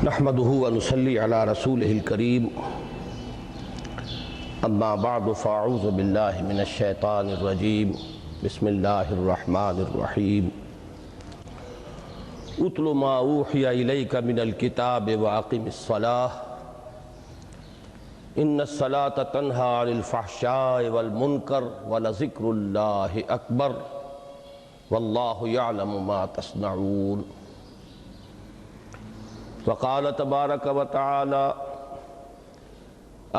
نحمده ونصلي على رسوله الكريم اما بعد فاعوذ بالله من الشيطان الرجيم بسم الله الرحمن الرحيم اتل ما اوحي اليك من الكتاب واقم الصلاة ان الصلاة تنهى عن الفحشاء والمنكر ولذكر الله اکبر والله يعلم ما تصنعون وقال تبارک وتعالى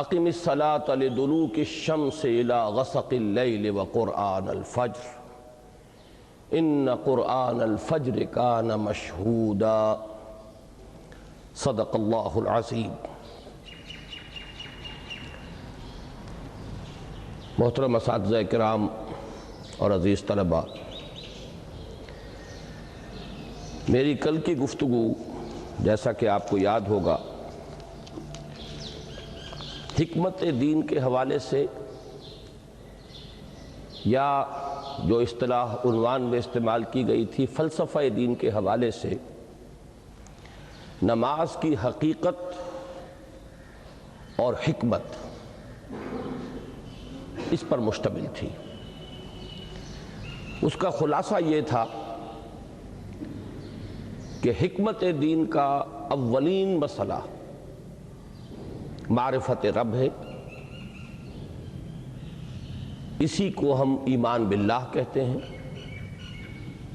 اقم الصلاة لدلوک الشمس الى غسق اللیل وقرآن الفجر ان قرآن الفجر کان مشہودا صدق اللہ العظیم۔ محترم اساتذہ کرام اور عزیز طلباء، میری کل کی گفتگو جیسا کہ آپ کو یاد ہوگا حکمت دین کے حوالے سے، یا جو اصطلاح عنوان میں استعمال کی گئی تھی فلسفہ دین کے حوالے سے، نماز کی حقیقت اور حکمت اس پر مشتمل تھی۔ اس کا خلاصہ یہ تھا کہ حکمت دین کا اولین مسئلہ معرفت رب ہے، اسی کو ہم ایمان باللہ کہتے ہیں،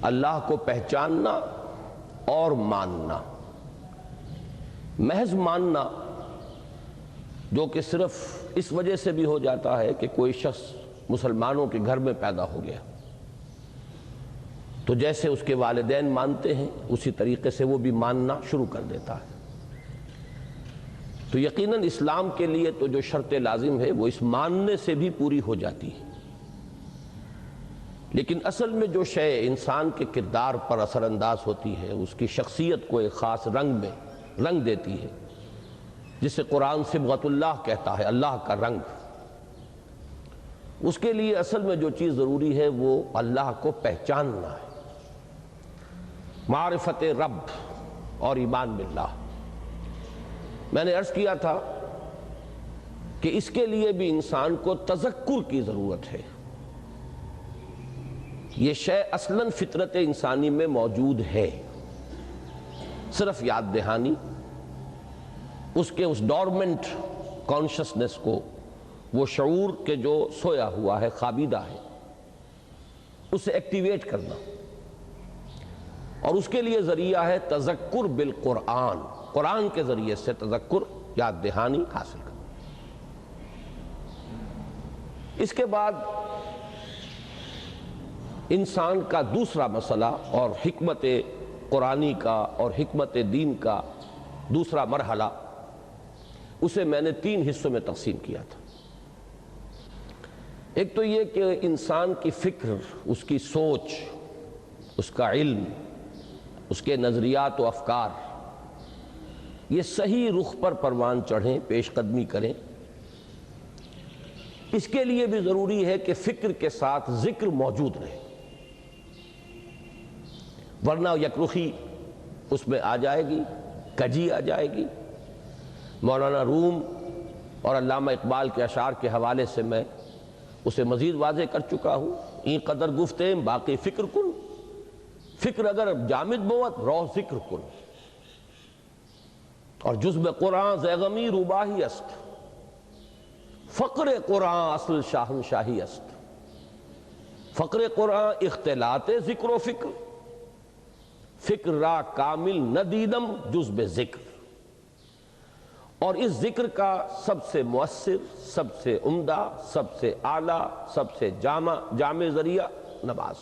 اللہ کو پہچاننا اور ماننا۔ محض ماننا جو کہ صرف اس وجہ سے بھی ہو جاتا ہے کہ کوئی شخص مسلمانوں کے گھر میں پیدا ہو گیا تو جیسے اس کے والدین مانتے ہیں اسی طریقے سے وہ بھی ماننا شروع کر دیتا ہے، تو یقیناً اسلام کے لیے تو جو شرط لازم ہے وہ اس ماننے سے بھی پوری ہو جاتی ہے۔ لیکن اصل میں جو شے انسان کے کردار پر اثر انداز ہوتی ہے، اس کی شخصیت کو ایک خاص رنگ میں رنگ دیتی ہے، جسے قرآن صبغۃ اللہ کہتا ہے، اللہ کا رنگ، اس کے لیے اصل میں جو چیز ضروری ہے وہ اللہ کو پہچاننا ہے، معرفت رب اور ایمان باللہ۔ میں نے عرض کیا تھا کہ اس کے لیے بھی انسان کو تذکر کی ضرورت ہے۔ یہ شے اصلاً فطرت انسانی میں موجود ہے، صرف یاد دہانی اس کے اس ڈورمنٹ کانشسنس کو، وہ شعور کے جو سویا ہوا ہے، خوابیدہ ہے، اسے ایکٹیویٹ کرنا، اور اس کے لیے ذریعہ ہے تذکر بالقرآن، قرآن کے ذریعے سے تذکر، یاد دہانی حاصل کرنا۔ اس کے بعد انسان کا دوسرا مسئلہ اور حکمت قرآنی کا اور حکمت دین کا دوسرا مرحلہ، اسے میں نے 3 حصوں میں تقسیم کیا تھا۔ ایک تو یہ کہ انسان کی فکر، اس کی سوچ، اس کا علم، اس کے نظریات و افکار، یہ صحیح رخ پر پروان چڑھیں، پیش قدمی کریں۔ اس کے لیے بھی ضروری ہے کہ فکر کے ساتھ ذکر موجود رہے، ورنہ یکرخی اس میں آ جائے گی، کجی آ جائے گی۔ مولانا روم اور علامہ اقبال کے اشعار کے حوالے سے میں اسے مزید واضح کر چکا ہوں۔ این قدر گفتیں باقی فکر کن، فکر اگر جامد بوت روح ذکر کن، اور جزب قرآن زیغمی روباہی است، فقر قرآن اصل شاہنشاہی است، فقر قرآن اختلاط ذکر و فکر، فکر را کامل ندیدم جزب ذکر۔ اور اس ذکر کا سب سے مؤثر، سب سے عمدہ، سب سے اعلیٰ، سب سے جامع ذریعہ نماز۔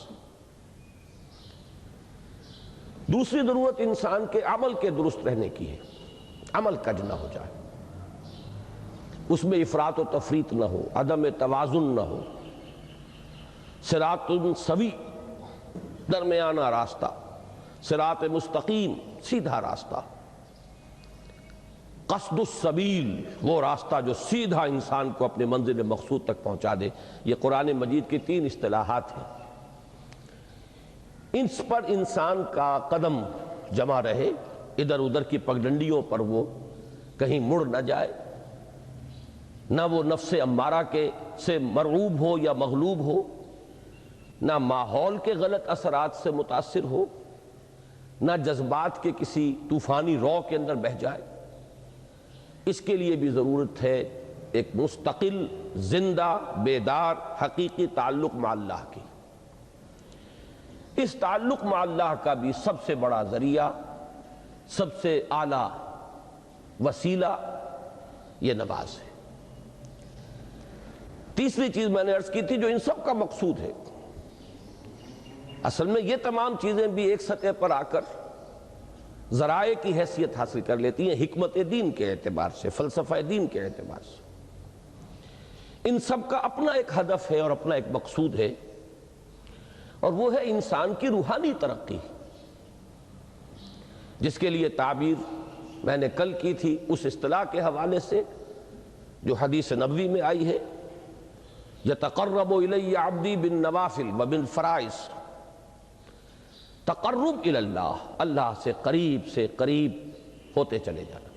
دوسری ضرورت انسان کے عمل کے درست رہنے کی ہے، عمل کج نہ ہو جائے، اس میں افراط و تفریط نہ ہو، عدم توازن نہ ہو، صراط سوی، درمیانہ راستہ، صراط مستقیم، سیدھا راستہ، قصد السبیل، وہ راستہ جو سیدھا انسان کو اپنے منزل مقصود تک پہنچا دے۔ یہ قرآن مجید کی 3 اصطلاحات ہیں، اس پر انسان کا قدم جمع رہے، ادھر ادھر کی پگڈنڈیوں پر وہ کہیں مڑ نہ جائے، نہ وہ نفس امارہ کے سے مرعوب ہو یا مغلوب ہو، نہ ماحول کے غلط اثرات سے متاثر ہو، نہ جذبات کے کسی طوفانی رو کے اندر بہہ جائے۔ اس کے لیے بھی ضرورت ہے ایک مستقل، زندہ، بیدار، حقیقی تعلق مع اللہ کی۔ اس تعلق مع اللہ کا بھی سب سے بڑا ذریعہ، سب سے اعلیٰ وسیلہ یہ نماز ہے۔ تیسری چیز میں نے عرض کی تھی جو ان سب کا مقصود ہے، اصل میں یہ تمام چیزیں بھی ایک سطح پر آ کر ذرائع کی حیثیت حاصل کر لیتی ہیں، حکمت دین کے اعتبار سے، فلسفہ دین کے اعتبار سے۔ ان سب کا اپنا ایک ہدف ہے اور اپنا ایک مقصود ہے، اور وہ ہے انسان کی روحانی ترقی، جس کے لیے تعبیر میں نے کل کی تھی اس اصطلاح کے حوالے سے جو حدیث نبوی میں آئی ہے، یتقرب الی عبدی بالنوافل وبالفرائض۔ تقرب الی اللہ، اللہ سے قریب ہوتے چلے جانا،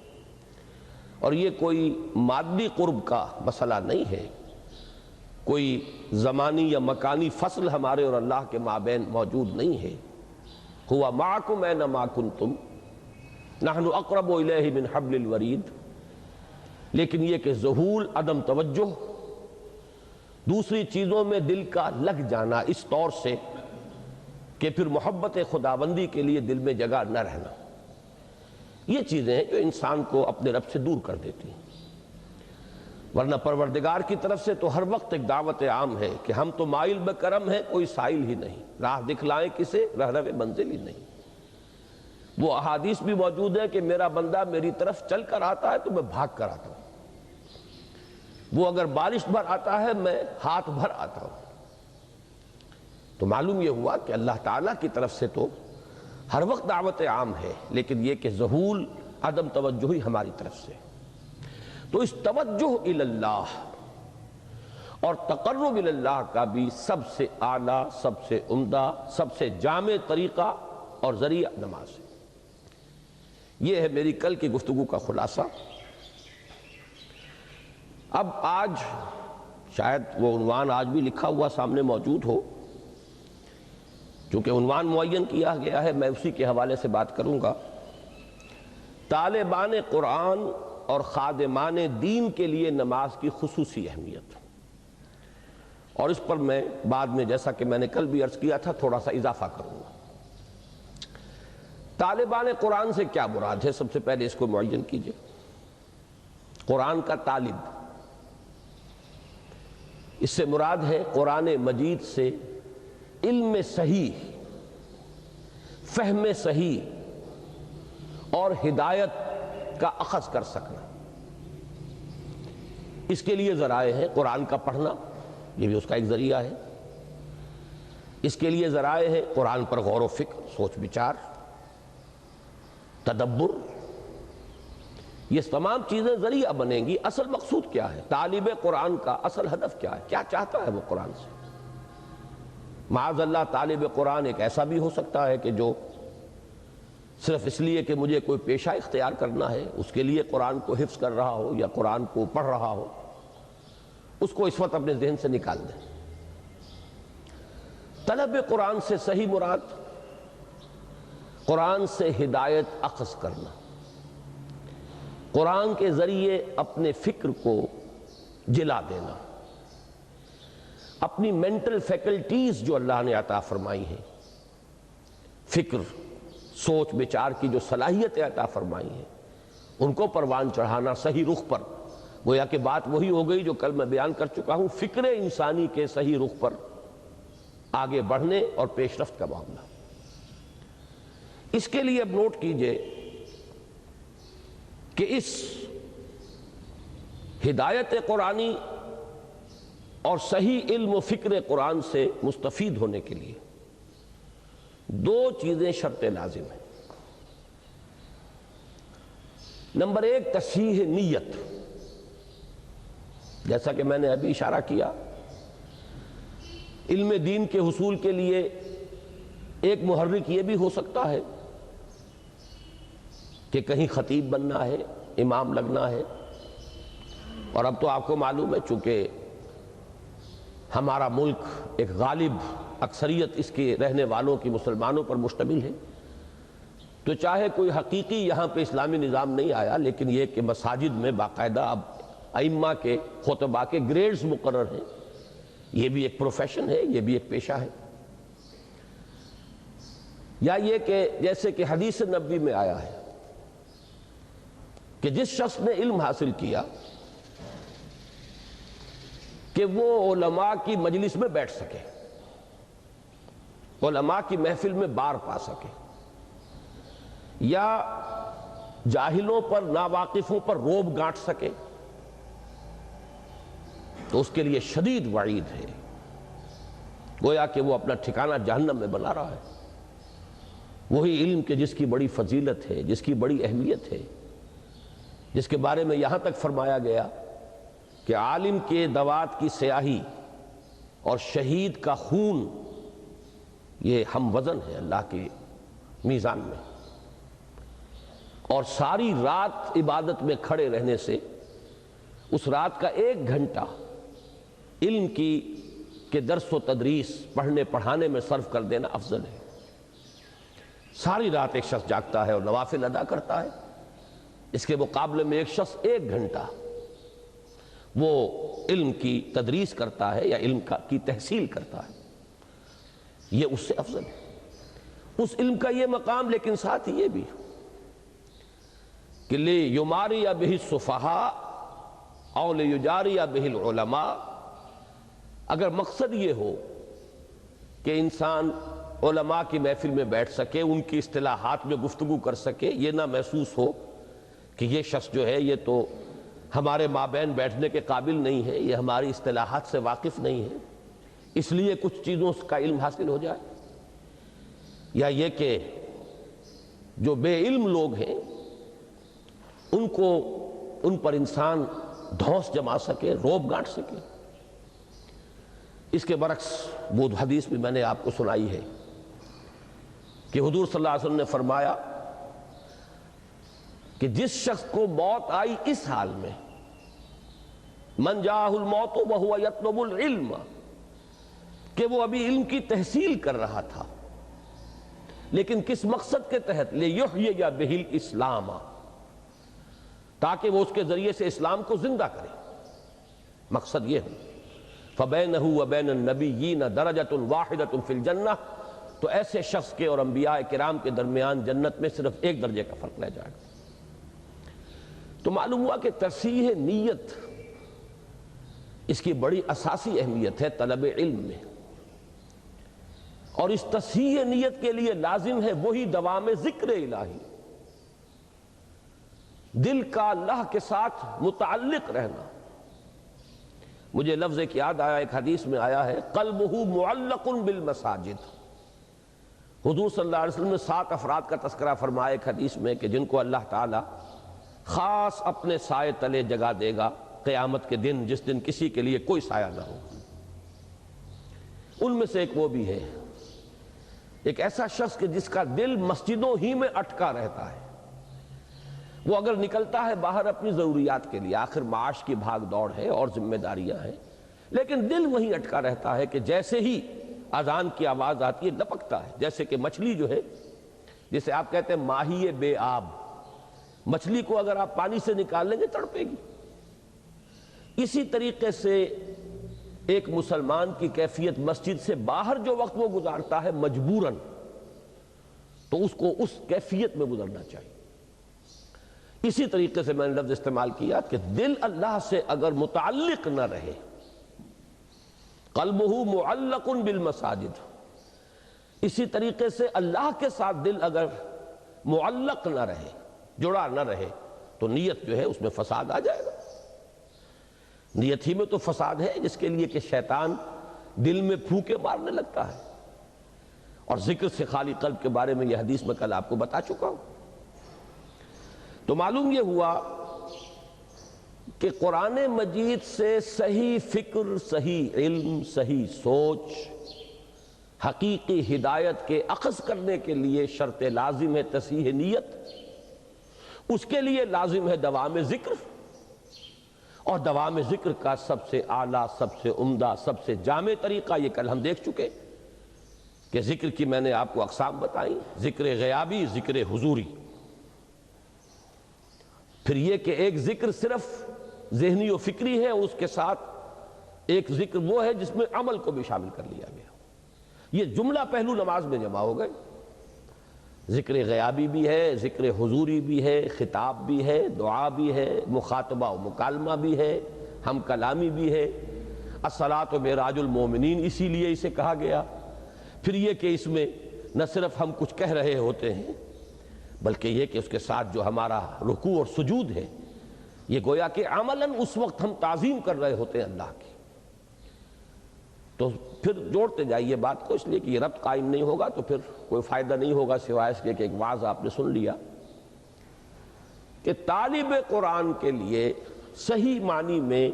اور یہ کوئی مادی قرب کا مسئلہ نہیں ہے، کوئی زمانی یا مکانی فصل ہمارے اور اللہ کے مابین موجود نہیں ہے۔ ہوا معکم اینما کنتم نحن اقرب الیہ من حبل الورید۔ لیکن یہ کہ ذہول، عدم توجہ، دوسری چیزوں میں دل کا لگ جانا اس طور سے کہ پھر محبت خداوندی کے لیے دل میں جگہ نہ رہنا، یہ چیزیں ہیں جو انسان کو اپنے رب سے دور کر دیتی ہیں۔ ورنہ پروردگار کی طرف سے تو ہر وقت ایک دعوت عام ہے کہ ہم تو مائل بکرم ہیں، کوئی سائل ہی نہیں، راہ دکھلائیں کسے، رہنو منزل ہی نہیں۔ وہ احادیث بھی موجود ہے کہ میرا بندہ میری طرف چل کر آتا ہے تو میں بھاگ کر آتا ہوں، وہ اگر بارش بھر آتا ہے میں ہاتھ بھر آتا ہوں۔ تو معلوم یہ ہوا کہ اللہ تعالیٰ کی طرف سے تو ہر وقت دعوت عام ہے، لیکن یہ کہ ذہول، عدم توجہی ہماری طرف سے۔ تو اس توجہ الی اللہ اور تقرب الی اللہ کا بھی سب سے اعلیٰ، سب سے عمدہ، سب سے جامع طریقہ اور ذریعہ نماز ہے۔ یہ ہے میری کل کی گفتگو کا خلاصہ۔ اب آج شاید وہ عنوان آج بھی لکھا ہوا سامنے موجود ہو، چونکہ عنوان معین کیا گیا ہے، میں اسی کے حوالے سے بات کروں گا۔ طالبان قرآن اور خادمان دین کے لیے نماز کی خصوصی اہمیت، اور اس پر میں بعد میں، جیسا کہ میں نے کل بھی عرض کیا تھا، تھوڑا سا اضافہ کروں گا۔ طالبان قرآن سے کیا مراد ہے؟ سب سے پہلے اس کو معین کیجئے۔ قرآن کا طالب، اس سے مراد ہے قرآن مجید سے علم صحیح، فہم صحیح اور ہدایت کا اخذ کر سکنا۔ اس کے لیے ذرائع ہیں قرآن کا پڑھنا، یہ بھی اس کا ایک ذریعہ ہے۔ اس کے لیے ذرائع ہیں قرآن پر غور و فکر، سوچ بچار، تدبر۔ یہ تمام چیزیں ذریعہ بنیں گی۔ اصل مقصود کیا ہے؟ طالب قرآن کا اصل ہدف کیا ہے؟ کیا چاہتا ہے وہ قرآن سے؟ معاذ اللہ طالب قرآن ایک ایسا بھی ہو سکتا ہے کہ جو صرف اس لیے کہ مجھے کوئی پیشہ اختیار کرنا ہے، اس کے لیے قرآن کو حفظ کر رہا ہو یا قرآن کو پڑھ رہا ہو، اس کو اس وقت اپنے ذہن سے نکال دیں۔ طلب قرآن سے صحیح مراد قرآن سے ہدایت اخذ کرنا، قرآن کے ذریعے اپنے فکر کو جلا دینا، اپنی مینٹل فیکلٹیز جو اللہ نے عطا فرمائی ہیں، فکر، سوچ بچار کی جو صلاحیتیں عطا فرمائی ہیں، ان کو پروان چڑھانا صحیح رخ پر۔ گویا کہ بات وہی ہو گئی جو کل میں بیان کر چکا ہوں، فکر انسانی کے صحیح رخ پر آگے بڑھنے اور پیش رفت کا معاملہ۔ اس کے لیے اب نوٹ کیجئے کہ اس ہدایت قرآنی اور صحیح علم و فکر قرآن سے مستفید ہونے کے لیے دو چیزیں شرط لازم ہیں۔ نمبر ایک، تصحیح نیت، جیسا کہ میں نے ابھی اشارہ کیا، علم دین کے حصول کے لیے ایک محرک یہ بھی ہو سکتا ہے کہ کہیں خطیب بننا ہے، امام لگنا ہے. اور اب تو آپ کو معلوم ہے چونکہ ہمارا ملک ایک غالب اکثریت اس کے رہنے والوں کی مسلمانوں پر مشتمل ہے، تو چاہے کوئی حقیقی یہاں پہ اسلامی نظام نہیں آیا، لیکن یہ کہ مساجد میں باقاعدہ اب ائمہ کے خطباء کے گریڈز مقرر ہیں. یہ بھی ایک پروفیشن ہے، یہ بھی ایک پیشہ ہے. یا یہ کہ جیسے کہ حدیث نبوی میں آیا ہے کہ جس شخص نے علم حاصل کیا کہ وہ علماء کی مجلس میں بیٹھ سکے، علماء کی محفل میں بار پا سکے، یا جاہلوں پر ناواقفوں پر روب گانٹ سکے، تو اس کے لیے شدید وعید ہے. گویا کہ وہ اپنا ٹھکانہ جہنم میں بنا رہا ہے. وہی علم کے جس کی بڑی فضیلت ہے، جس کی بڑی اہمیت ہے، جس کے بارے میں یہاں تک فرمایا گیا کہ عالم کے دوات کی سیاہی اور شہید کا خون یہ ہم وزن ہے اللہ کے میزان میں. اور ساری رات عبادت میں کھڑے رہنے سے اس رات کا 1 گھنٹہ علم کی کہ درس و تدریس پڑھنے پڑھانے میں صرف کر دینا افضل ہے. ساری رات ایک شخص جاگتا ہے اور نوافل ادا کرتا ہے، اس کے مقابلے میں ایک شخص 1 گھنٹہ وہ علم کی تدریس کرتا ہے یا علم کی تحصیل کرتا ہے، یہ اس سے افضل ہے. اس علم کا یہ مقام، لیکن ساتھ ہی یہ بھی کہ لِيُمَارِيَ بِهِ السُّفَهَاءُ اَوْ لِيُجَارِيَ بِهِ الْعُلَمَاءُ. اگر مقصد یہ ہو کہ انسان علماء کی محفل میں بیٹھ سکے، ان کی اصطلاحات میں گفتگو کر سکے، یہ نہ محسوس ہو کہ یہ شخص جو ہے یہ تو ہمارے مابین بیٹھنے کے قابل نہیں ہے، یہ ہماری اصطلاحات سے واقف نہیں ہے، اس لیے کچھ چیزوں کا علم حاصل ہو جائے. یا یہ کہ جو بے علم لوگ ہیں ان پر انسان دھوس جما سکے، روب گانٹ سکے. اس کے برعکس وہ حدیث بھی میں نے آپ کو سنائی ہے کہ حضور صلی اللہ علیہ وسلم نے فرمایا کہ جس شخص کو موت آئی اس حال میں، من جاءہ الموت وہو یطلب العلم، کہ وہ ابھی علم کی تحصیل کر رہا تھا، لیکن کس مقصد کے تحت؟ لِیُحْیِیَ بِهِ الْإِسْلَامَ، تاکہ وہ اس کے ذریعے سے اسلام کو زندہ کرے. مقصد یہ ہے. فَبَيْنَهُ وَبَيْنَ النَّبِيِّينَ دَرَجَةٌ وَاحِدَةٌ فِي الْجَنَّةِ، تو ایسے شخص کے اور انبیاء کرام کے درمیان جنت میں صرف 1 درجے کا فرق رہ جائے گا. تو معلوم ہوا کہ تصحیح نیت اس کی بڑی اساسی اہمیت ہے طلب علم میں، اور اس تصحیح نیت کے لیے لازم ہے وہی دوام ذکر الہی، دل کا اللہ کے ساتھ متعلق رہنا. مجھے لفظ ایک یاد آیا، ایک حدیث میں آیا ہے قلبہ معلق بالمساجد. حضور صلی اللہ علیہ وسلم نے 7 افراد کا تذکرہ فرمایا ایک حدیث میں کہ جن کو اللہ تعالی خاص اپنے سائے تلے جگہ دے گا قیامت کے دن، جس دن کسی کے لیے کوئی سایہ نہ ہو. ان میں سے ایک وہ بھی ہے، ایک ایسا شخص کہ جس کا دل مسجدوں ہی میں اٹکا رہتا ہے. وہ اگر نکلتا ہے باہر اپنی ضروریات کے لیے، آخر معاش کی بھاگ دوڑ ہے اور ذمہ داریاں ہیں، لیکن دل وہیں اٹکا رہتا ہے کہ جیسے ہی اذان کی آواز آتی ہے لپکتا ہے، جیسے کہ مچھلی جو ہے، جسے آپ کہتے ہیں ماہی بے آب، مچھلی کو اگر آپ پانی سے نکال لیں گے تڑپے گی. اسی طریقے سے ایک مسلمان کی کیفیت مسجد سے باہر جو وقت وہ گزارتا ہے مجبوراً، تو اس کو اس کیفیت میں گزرنا چاہیے. اسی طریقے سے میں نے لفظ استعمال کیا کہ دل اللہ سے اگر متعلق نہ رہے، قلبہ معلق بالمساجد، اسی طریقے سے اللہ کے ساتھ دل اگر معلق نہ رہے، جڑا نہ رہے، تو نیت جو ہے اس میں فساد آ جائے گا. نیت ہی میں تو فساد ہے، جس کے لیے کہ شیطان دل میں پھوکے مارنے لگتا ہے. اور ذکر سے خالی قلب کے بارے میں یہ حدیث میں کل آپ کو بتا چکا ہوں. تو معلوم یہ ہوا کہ قرآن مجید سے صحیح فکر، صحیح علم، صحیح سوچ، حقیقی ہدایت کے اخذ کرنے کے لیے شرط لازم ہے تصحیح نیت. اس کے لیے لازم ہے دوام ذکر، اور دوام ذکر کا سب سے اعلیٰ، سب سے عمدہ، سب سے جامع طریقہ یہ کل ہم دیکھ چکے کہ ذکر کی میں نے آپ کو اقسام بتائی، ذکر غیابی، ذکر حضوری۔ پھر یہ کہ ایک ذکر صرف ذہنی و فکری ہے، اس کے ساتھ ایک ذکر وہ ہے جس میں عمل کو بھی شامل کر لیا گیا۔ یہ جملہ پہلو نماز میں جمع ہو گئے، ذکر غیابی بھی ہے، ذکر حضوری بھی ہے، خطاب بھی ہے، دعا بھی ہے، مخاطبہ و مکالمہ بھی ہے، ہم کلامی بھی ہے۔ الصلاۃ معراج المومنین اسی لیے اسے کہا گیا۔ پھر یہ کہ اس میں نہ صرف ہم کچھ کہہ رہے ہوتے ہیں بلکہ یہ کہ اس کے ساتھ جو ہمارا رکوع اور سجود ہے، یہ گویا کہ عملاً اس وقت ہم تعظیم کر رہے ہوتے ہیں اللہ کی۔ تو پھر جوڑتے جائیے بات کو، اس لیے کہ یہ ربط قائم نہیں ہوگا تو پھر کوئی فائدہ نہیں ہوگا، سوائے اس کے کہ ایک واعظ آپ نے سن لیا کہ طالب قرآن کے لیے صحیح معنی میں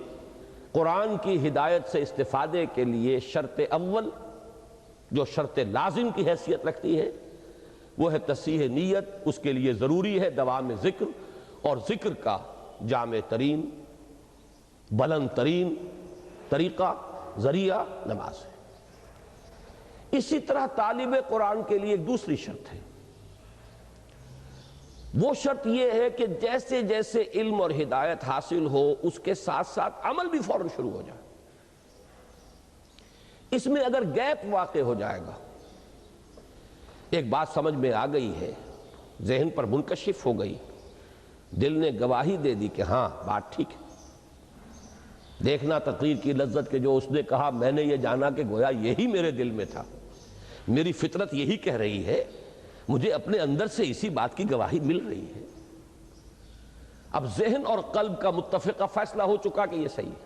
قرآن کی ہدایت سے استفادے کے لیے شرط اول جو شرط لازم کی حیثیت رکھتی ہے وہ ہے تصحیح نیت۔ اس کے لیے ضروری ہے دوام ذکر، اور ذکر کا جامع ترین، بلند ترین طریقہ، ذریعہ نماز ہے۔ اسی طرح طالب قرآن کے لیے ایک دوسری شرط ہے، وہ شرط یہ ہے کہ جیسے جیسے علم اور ہدایت حاصل ہو اس کے ساتھ ساتھ عمل بھی فوراً شروع ہو جائے۔ اس میں اگر گیپ واقع ہو جائے گا، ایک بات سمجھ میں آ گئی ہے، ذہن پر منکشف ہو گئی، دل نے گواہی دے دی کہ ہاں بات ٹھیک ہے، دیکھنا تقریر کی لذت کے جو اس نے کہا، میں نے یہ جانا کہ گویا یہی میرے دل میں تھا، میری فطرت یہی کہہ رہی ہے، مجھے اپنے اندر سے اسی بات کی گواہی مل رہی ہے۔ اب ذہن اور قلب کا متفقہ فیصلہ ہو چکا کہ یہ صحیح ہے۔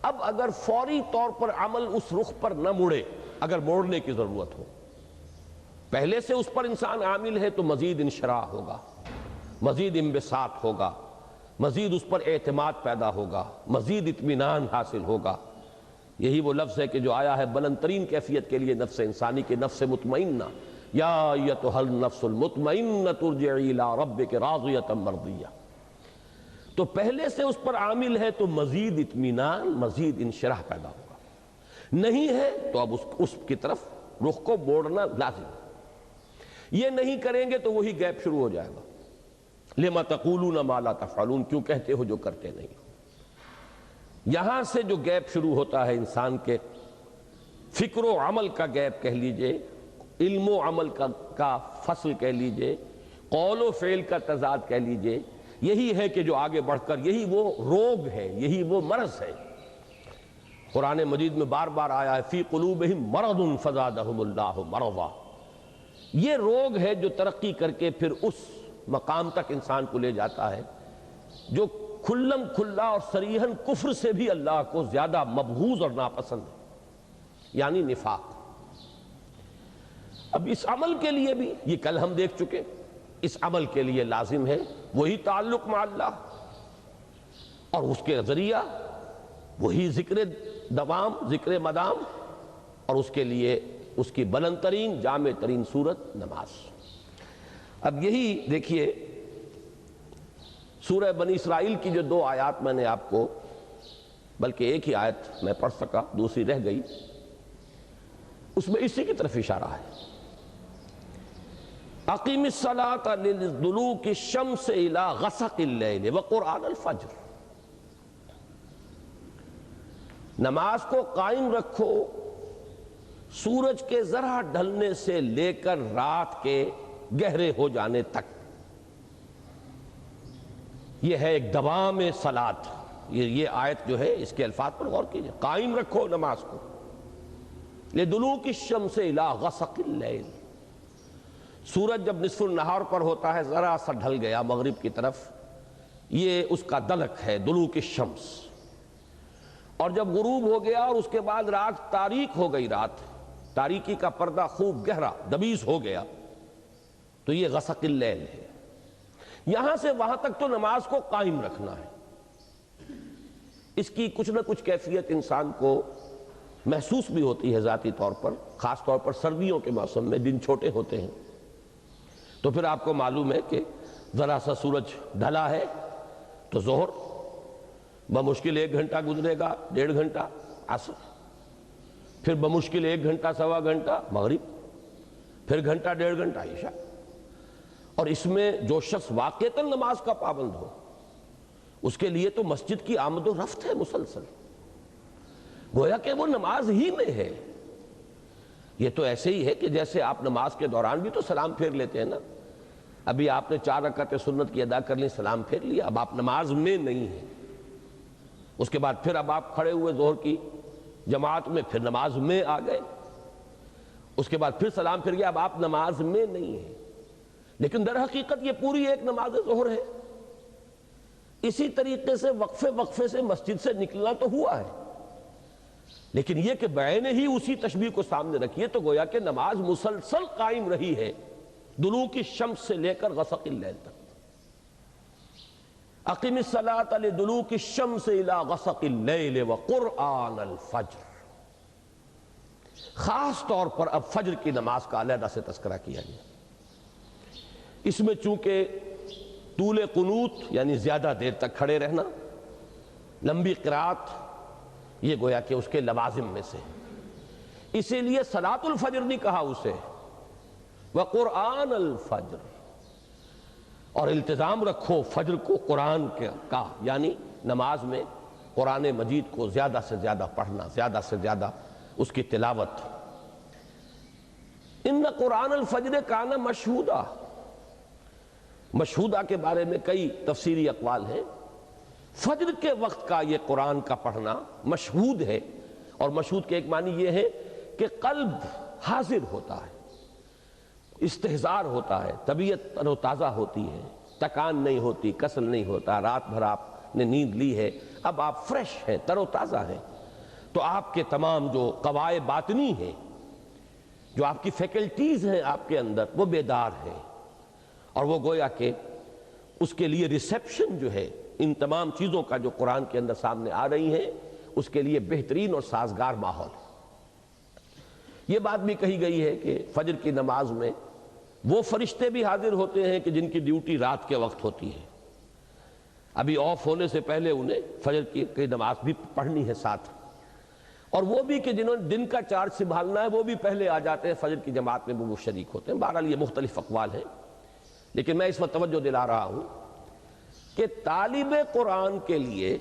اب اگر فوری طور پر عمل اس رخ پر نہ مڑے، اگر موڑنے کی ضرورت ہو، پہلے سے اس پر انسان عامل ہے تو مزید انشراح ہوگا، مزید انبساط ہوگا، مزید اس پر اعتماد پیدا ہوگا، مزید اطمینان حاصل ہوگا۔ یہی وہ لفظ ہے کہ جو آیا ہے بلند ترین کیفیت کے لیے نفس انسانی کے، نفس مطمئنہ، یا ایتھا النفس المطمئنہ ارجعی الی ربک راضیۃ مرضیہ۔ تو پہلے سے اس پر عامل ہے تو مزید اطمینان، مزید انشراح پیدا ہوگا، نہیں ہے تو اب اس کی طرف رخ کو موڑنا لازم ہے۔ یہ نہیں کریں گے تو وہی گیپ شروع ہو جائے گا، لما تقولون ما لا تفعلون، کیوں کہتے ہو جو کرتے نہیں ہو۔ یہاں سے جو گیپ شروع ہوتا ہے انسان کے فکر و عمل کا گیپ کہہ لیجئے، علم و عمل کا فصل کہہ لیجئے، قول و فعل کا تضاد کہہ لیجئے، یہی ہے کہ جو آگے بڑھ کر یہی وہ روگ ہے، یہی وہ مرض ہے۔ قرآن مجید میں بار بار آیا ہے فی قلوبہم مرض فزادہم اللہ مرضا۔ یہ روگ ہے جو ترقی کر کے پھر اس مقام تک انسان کو لے جاتا ہے جو کھلم کھلا اور صریحاً کفر سے بھی اللہ کو زیادہ مبغوض اور ناپسند ہے، یعنی نفاق۔ اب اس عمل کے لیے بھی یہ کل ہم دیکھ چکے، اس عمل کے لیے لازم ہے وہی تعلق مع اللہ، اور اس کے ذریعہ وہی ذکر دوام، ذکر مدام، اور اس کے لیے اس کی بلند ترین، جامع ترین صورت نماز۔ اب یہی دیکھیے سورہ بنی اسرائیل کی جو 2 آیات میں نے آپ کو، بلکہ ایک ہی آیت میں پڑھ سکا، دوسری رہ گئی، اس میں اسی کی طرف اشارہ ہے۔ اقیم الصلاۃ لدلوک الشمس الی غسق اللیل وقرآن الفجر، نماز کو قائم رکھو سورج کے ذرا ڈھلنے سے لے کر رات کے گہرے ہو جانے تک۔ یہ ہے ایک دوام صلاۃ، یہ آیت جو ہے اس کے الفاظ پر غور کیجئے، قائم رکھو نماز کو لدلوک الشمس الی غسق اللیل۔ سورج جب نصف النہار پر ہوتا ہے، ذرا سا ڈھل گیا مغرب کی طرف، یہ اس کا دلک ہے دلوک الشمس، اور جب غروب ہو گیا اور اس کے بعد رات تاریک ہو گئی، رات تاریکی کا پردہ خوب گہرا دبیز ہو گیا، تو یہ غسق اللیل ہے۔ یہاں سے وہاں تک تو نماز کو قائم رکھنا ہے۔ اس کی کچھ نہ کچھ کیفیت انسان کو محسوس بھی ہوتی ہے ذاتی طور پر، خاص طور پر سردیوں کے موسم میں دن چھوٹے ہوتے ہیں، تو پھر آپ کو معلوم ہے کہ ذرا سا سورج ڈھلا ہے تو ظہر، بمشکل 1 گھنٹہ گزرے گا، 1.5 گھنٹہ عصر، پھر بمشکل 1 گھنٹہ سوا گھنٹہ مغرب، پھر گھنٹہ 1.5 گھنٹہ عشاء۔ اور اس میں جو شخص واقعتاً نماز کا پابند ہو اس کے لیے تو مسجد کی آمد و رفت ہے مسلسل، گویا کہ وہ نماز ہی میں ہے۔ یہ تو ایسے ہی ہے کہ جیسے آپ نماز کے دوران بھی تو سلام پھیر لیتے ہیں نا، ابھی آپ نے 4 رکعت سنت کی ادا کر لی، سلام پھیر لیا، اب آپ نماز میں نہیں ہیں۔ اس کے بعد پھر اب آپ کھڑے ہوئے ظہر کی جماعت میں، پھر نماز میں آ گئے، اس کے بعد پھر سلام پھر گیا، اب آپ نماز میں نہیں ہیں۔ لیکن در حقیقت یہ پوری ایک نماز ظہر ہے۔ اسی طریقے سے وقفے وقفے سے مسجد سے نکلنا تو ہوا ہے، لیکن یہ کہ بعین ہی اسی تشبیہ کو سامنے رکھیے تو گویا کہ نماز مسلسل قائم رہی ہے دلوک الشمس سے لے کر غسق اللیل تک۔ اقم الصلاۃ لدلوک الشمس الی غسق اللیل وقرآن الفجر۔ خاص طور پر اب فجر کی نماز کا علیحدہ سے تذکرہ کیا گیا۔ اس میں چونکہ طول قنوت یعنی زیادہ دیر تک کھڑے رہنا، لمبی قرات، یہ گویا کہ اس کے لوازم میں سے، اسی لیے صلاۃ الفجر نہیں کہا اسے، وقرآن الفجر۔ اور التزام رکھو فجر کو قرآن کا، یعنی نماز میں قرآن مجید کو زیادہ سے زیادہ پڑھنا، زیادہ سے زیادہ اس کی تلاوت۔ ان قرآن الفجر کان مشہودا، مشہودہ کے بارے میں کئی تفسیری اقوال ہیں۔ فجر کے وقت کا یہ قرآن کا پڑھنا مشہود ہے، اور مشہود کے ایک معنی یہ ہے کہ قلب حاضر ہوتا ہے، استحضار ہوتا ہے، طبیعت تر و تازہ ہوتی ہے، تکان نہیں ہوتی، کسل نہیں ہوتا، رات بھر آپ نے نیند لی ہے، اب آپ فریش ہیں، تر و تازہ ہیں، تو آپ کے تمام جو قوائے باطنی ہیں، جو آپ کی فیکلٹیز ہیں آپ کے اندر، وہ بیدار ہیں، اور وہ گویا کہ اس کے لیے ریسیپشن جو ہے ان تمام چیزوں کا جو قرآن کے اندر سامنے آ رہی ہیں، اس کے لیے بہترین اور سازگار ماحول ہے۔ یہ بات بھی کہی گئی ہے کہ فجر کی نماز میں وہ فرشتے بھی حاضر ہوتے ہیں کہ جن کی ڈیوٹی رات کے وقت ہوتی ہے، ابھی آف ہونے سے پہلے انہیں فجر کی نماز بھی پڑھنی ہے ساتھ، اور وہ بھی کہ جنہوں نے دن کا چارج سنبھالنا ہے وہ بھی پہلے آ جاتے ہیں فجر کی جماعت میں، وہ شریک ہوتے ہیں۔ بہرحال یہ مختلف اقوال ہیں، لیکن میں اس وقت توجہ دلا رہا ہوں کہ طالب قرآن کے لیے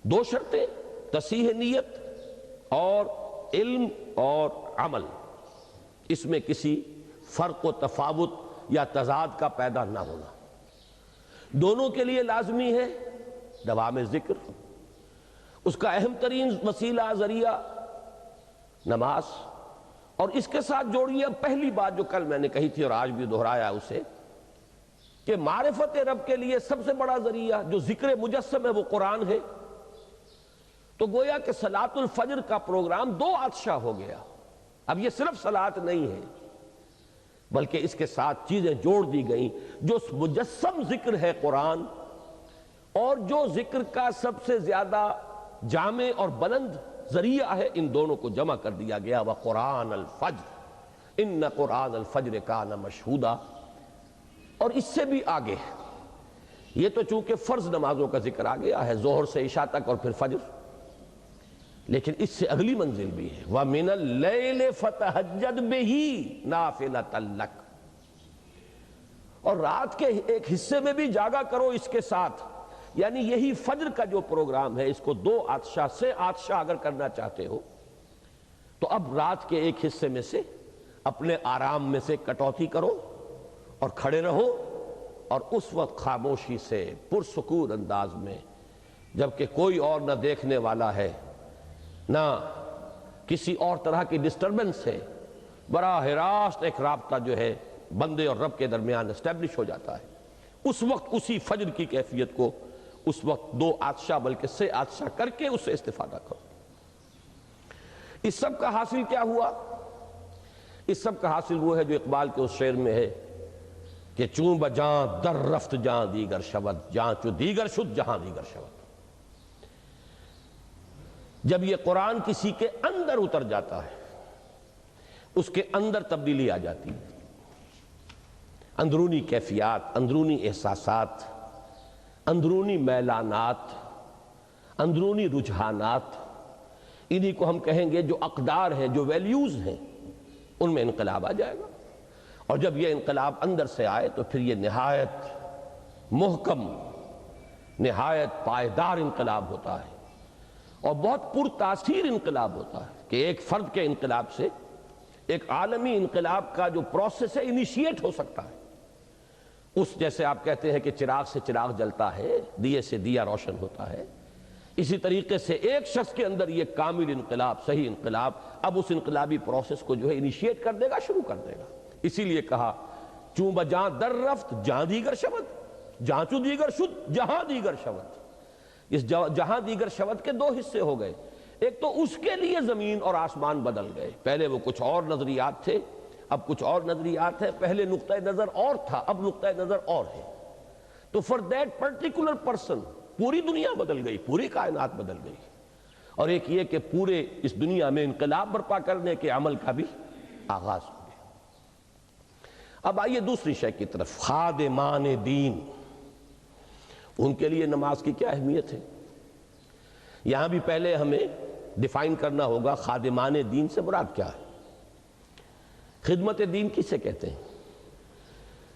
2 شرطیں، تصحیح نیت اور علم اور عمل، اس میں کسی فرق و تفاوت یا تضاد کا پیدا نہ ہونا، دونوں کے لیے لازمی ہے دوام ذکر، اس کا اہم ترین وسیلہ ذریعہ نماز، اور اس کے ساتھ جوڑیے اب پہلی بات جو کل میں نے کہی تھی اور آج بھی دہرایا اسے، کہ معرفت رب کے لیے سب سے بڑا ذریعہ جو ذکر مجسم ہے وہ قرآن ہے۔ تو گویا کہ صلاۃ الفجر کا پروگرام 2 عطشہ ہو گیا، اب یہ صرف صلاۃ نہیں ہے بلکہ اس کے ساتھ چیزیں جوڑ دی گئیں، جو مجسم ذکر ہے قرآن، اور جو ذکر کا سب سے زیادہ جامع اور بلند ذریعہ ہے، ان دونوں کو جمع کر دیا گیا۔ وقرآن الفجر ان قرآن الفجر کان مشہودا۔ اور اس سے بھی آگے، یہ تو چونکہ فرض نمازوں کا ذکر آ گیا ہے ظہر سے عشاء تک اور پھر فجر، لیکن اس سے اگلی منزل بھی ہے، وَمِنَ اللَّيْلِ فَتَهَجَّدْ بِهِ نَافِلَةً لَكَ، اور رات کے ایک حصے میں بھی جاگا کرو اس کے ساتھ، یعنی یہی فجر کا جو پروگرام ہے اس کو 2 عطشہ سے عطشہ اگر کرنا چاہتے ہو تو اب رات کے ایک حصے میں سے اپنے آرام میں سے کٹوتی کرو اور کھڑے رہو، اور اس وقت خاموشی سے پرسکون انداز میں، جبکہ کوئی اور نہ دیکھنے والا ہے نہ کسی اور طرح کی ڈسٹربنس ہے، براہ راست ایک رابطہ جو ہے بندے اور رب کے درمیان اسٹیبلش ہو جاتا ہے، اس وقت اسی فجر کی کیفیت کو اس وقت 2 عطشہ بلکہ 3 عطشہ کر کے اس سے استفادہ کرو۔ اس سب کا حاصل کیا ہوا؟ اس سب کا حاصل وہ ہے جو اقبال کے اس شعر میں ہے کہ چوں بجاں در رفت جاں دیگر شود، جاں چو دیگر شد جہاں دیگر شود۔ جب یہ قرآن کسی کے اندر اتر جاتا ہے اس کے اندر تبدیلی آ جاتی ہے، اندرونی کیفیات، اندرونی احساسات، اندرونی میلانات، اندرونی رجحانات، انہی کو ہم کہیں گے جو اقدار ہیں، جو ویلیوز ہیں، ان میں انقلاب آ جائے گا۔ اور جب یہ انقلاب اندر سے آئے تو پھر یہ نہایت محکم، نہایت پائیدار انقلاب ہوتا ہے، اور بہت پرتاثیر انقلاب ہوتا ہے کہ ایک فرد کے انقلاب سے ایک عالمی انقلاب کا جو پروسیس ہے انیشیٹ ہو سکتا ہے۔ اس جیسے آپ کہتے ہیں کہ چراغ سے چراغ جلتا ہے، دیے سے دیا روشن ہوتا ہے، اسی طریقے سے ایک شخص کے اندر یہ کامل انقلاب، صحیح انقلاب، اب اس انقلابی پروسیس کو جو ہے انیشیٹ کر دے گا، شروع کر دے گا۔ اسی لیے کہا چوں بجاں در رفت جہاں دیگر شود، جہاں چوں دیگر شد جہاں دیگر شود۔ اس جہاں دیگر شود کے دو حصے ہو گئے، ایک تو اس کے لیے زمین اور آسمان بدل گئے، پہلے وہ کچھ اور نظریات تھے، اب کچھ اور نظریات ہیں، پہلے نقطہ نظر اور تھا، اب نقطہ نظر اور ہے۔ تو فار دیٹ پرٹیکولر پرسن پوری دنیا بدل گئی، پوری کائنات بدل گئی۔ اور ایک یہ کہ پورے اس دنیا میں انقلاب برپا کرنے کے عمل کا بھی آغاز ہو گیا۔ اب آئیے دوسری شے کی طرف، خادمان دین، ان کے لیے نماز کی کیا اہمیت ہے؟ یہاں بھی پہلے ہمیں ڈیفائن کرنا ہوگا خادمان دین سے مراد کیا ہے۔ خدمت دین کسے کہتے ہیں؟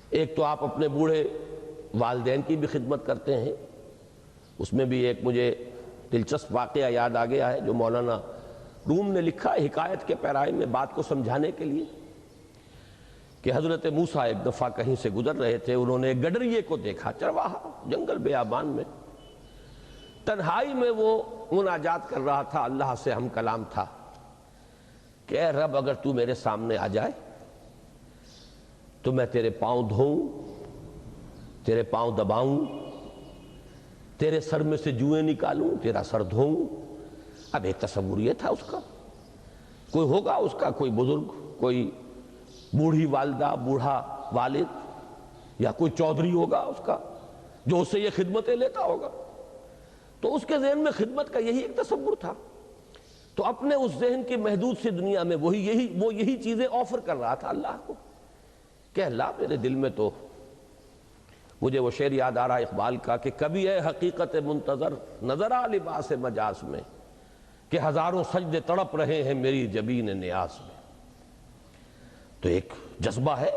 ایک تو آپ اپنے بوڑھے والدین کی بھی خدمت کرتے ہیں، اس میں بھی ایک مجھے دلچسپ واقعہ یاد آ گیا ہے جو مولانا روم نے لکھا ہے حکایت کے پیرائے میں بات کو سمجھانے کے لیے، کہ حضرت موسیٰ ایک دفعہ کہیں سے گزر رہے تھے، انہوں نے ایک گڈریے کو دیکھا، چرواہا، جنگل بیابان میں، تنہائی میں وہ مناجات کر رہا تھا، اللہ سے ہم کلام تھا کہ اے رب اگر تو میرے سامنے آ جائے تو میں تیرے پاؤں دھوؤں، تیرے پاؤں دباؤں، تیرے سر میں سے جوئیں نکالوں، تیرا سر دھوؤں۔ اب ایک تصور یہ تھا اس کا، کوئی ہوگا اس کا کوئی بزرگ، کوئی بوڑھی والدہ، بوڑھا والد، یا کوئی چودھری ہوگا اس کا جو اس سے یہ خدمتیں لیتا ہوگا۔ تو اس کے ذہن میں خدمت کا یہی ایک تصور تھا، تو اپنے اس ذہن کی محدود سی دنیا میں وہ یہی چیزیں آفر کر رہا تھا اللہ کو، کہ اللہ میرے دل میں تو، مجھے وہ شعر یاد آ رہا اقبال کا کہ کبھی اے حقیقت منتظر نظر آ لباس مجاز میں، کہ ہزاروں سجدے تڑپ رہے ہیں میری جبین نیاز میں۔ تو ایک جذبہ ہے،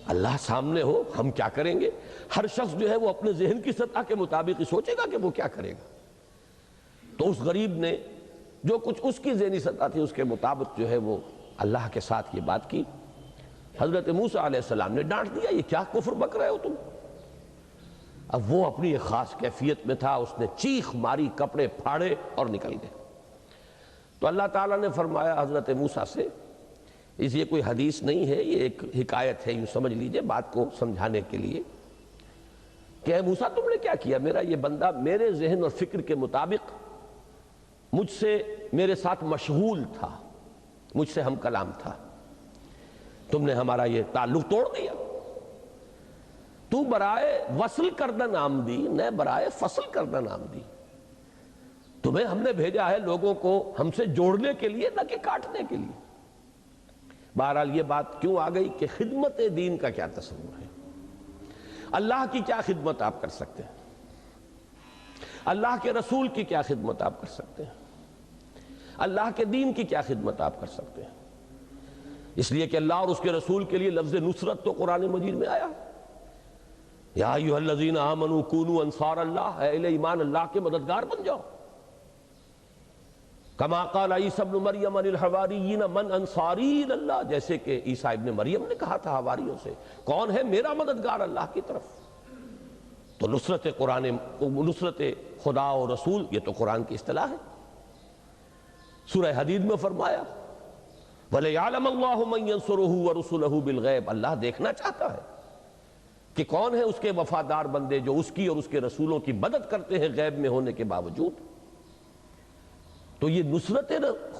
اللہ سامنے ہو، ہم کیا کریں گے؟ ہر شخص جو ہے وہ اپنے ذہن کی سطح کے مطابق ہی سوچے گا کہ وہ کیا کرے گا۔ تو اس غریب نے جو کچھ اس کی ذہنی سطح تھی اس کے مطابق جو ہے وہ اللہ کے ساتھ یہ بات کی۔ حضرت موسیٰ علیہ السلام نے ڈانٹ دیا، یہ کیا کفر بک رہے ہو تم؟ اب وہ اپنی ایک خاص کیفیت میں تھا، اس نے چیخ ماری، کپڑے پھاڑے اور نکل گئے۔ تو اللہ تعالیٰ نے فرمایا حضرت موسیٰ سے، یہ کوئی حدیث نہیں ہے، یہ ایک حکایت ہے، یوں سمجھ لیجئے بات کو سمجھانے کے لیے، کہ اے موسیٰ تم نے کیا کیا؟ میرا یہ بندہ میرے ذہن اور فکر کے مطابق مجھ سے، میرے ساتھ مشغول تھا، مجھ سے ہم کلام تھا، تم نے ہمارا یہ تعلق توڑ دیا۔ تو برائے وصل کردن آمدی، نہ برائے فصل کردن آمدی، تمہیں ہم نے بھیجا ہے لوگوں کو ہم سے جوڑنے کے لیے، نہ کہ کاٹنے کے لیے۔ بہرحال یہ بات کیوں آ گئی کہ خدمت دین کا کیا تصور ہے، اللہ کی کیا خدمت آپ کر سکتے ہیں، اللہ کے رسول کی کیا خدمت آپ کر سکتے ہیں، اللہ کے دین کی کیا خدمت آپ کر سکتے ہیں۔ اس لیے کہ اللہ اور اس کے رسول کے لیے لفظ نصرت تو قرآن مجید میں آیا، یا ایھا الذین آمنوا کونوا انصار اللہ، اے اہل ایمان اللہ کے مددگار بن جاؤ۔ کما قال عیسیٰ ابن مریم للحواریین من انصاری اللہ، جیسے کہ عیسیٰ ابن مریم نے کہا تھا حواریوں سے کون ہے میرا مددگار اللہ کی طرف۔ تو نصرت نصرت خدا و رسول یہ تو قرآن کی اصطلاح ہے۔ سورہ حدید میں فرمایا وَلِيَعْلَمَ اللَّهُ مَن يَنصُرُهُ وَرُسُلَهُ بِالْغَيْبِ، اللہ دیکھنا چاہتا ہے کہ کون ہے اس کے وفادار بندے جو اس کی اور اس کے رسولوں کی مدد کرتے ہیں غیب میں ہونے کے باوجود۔ تو یہ نصرت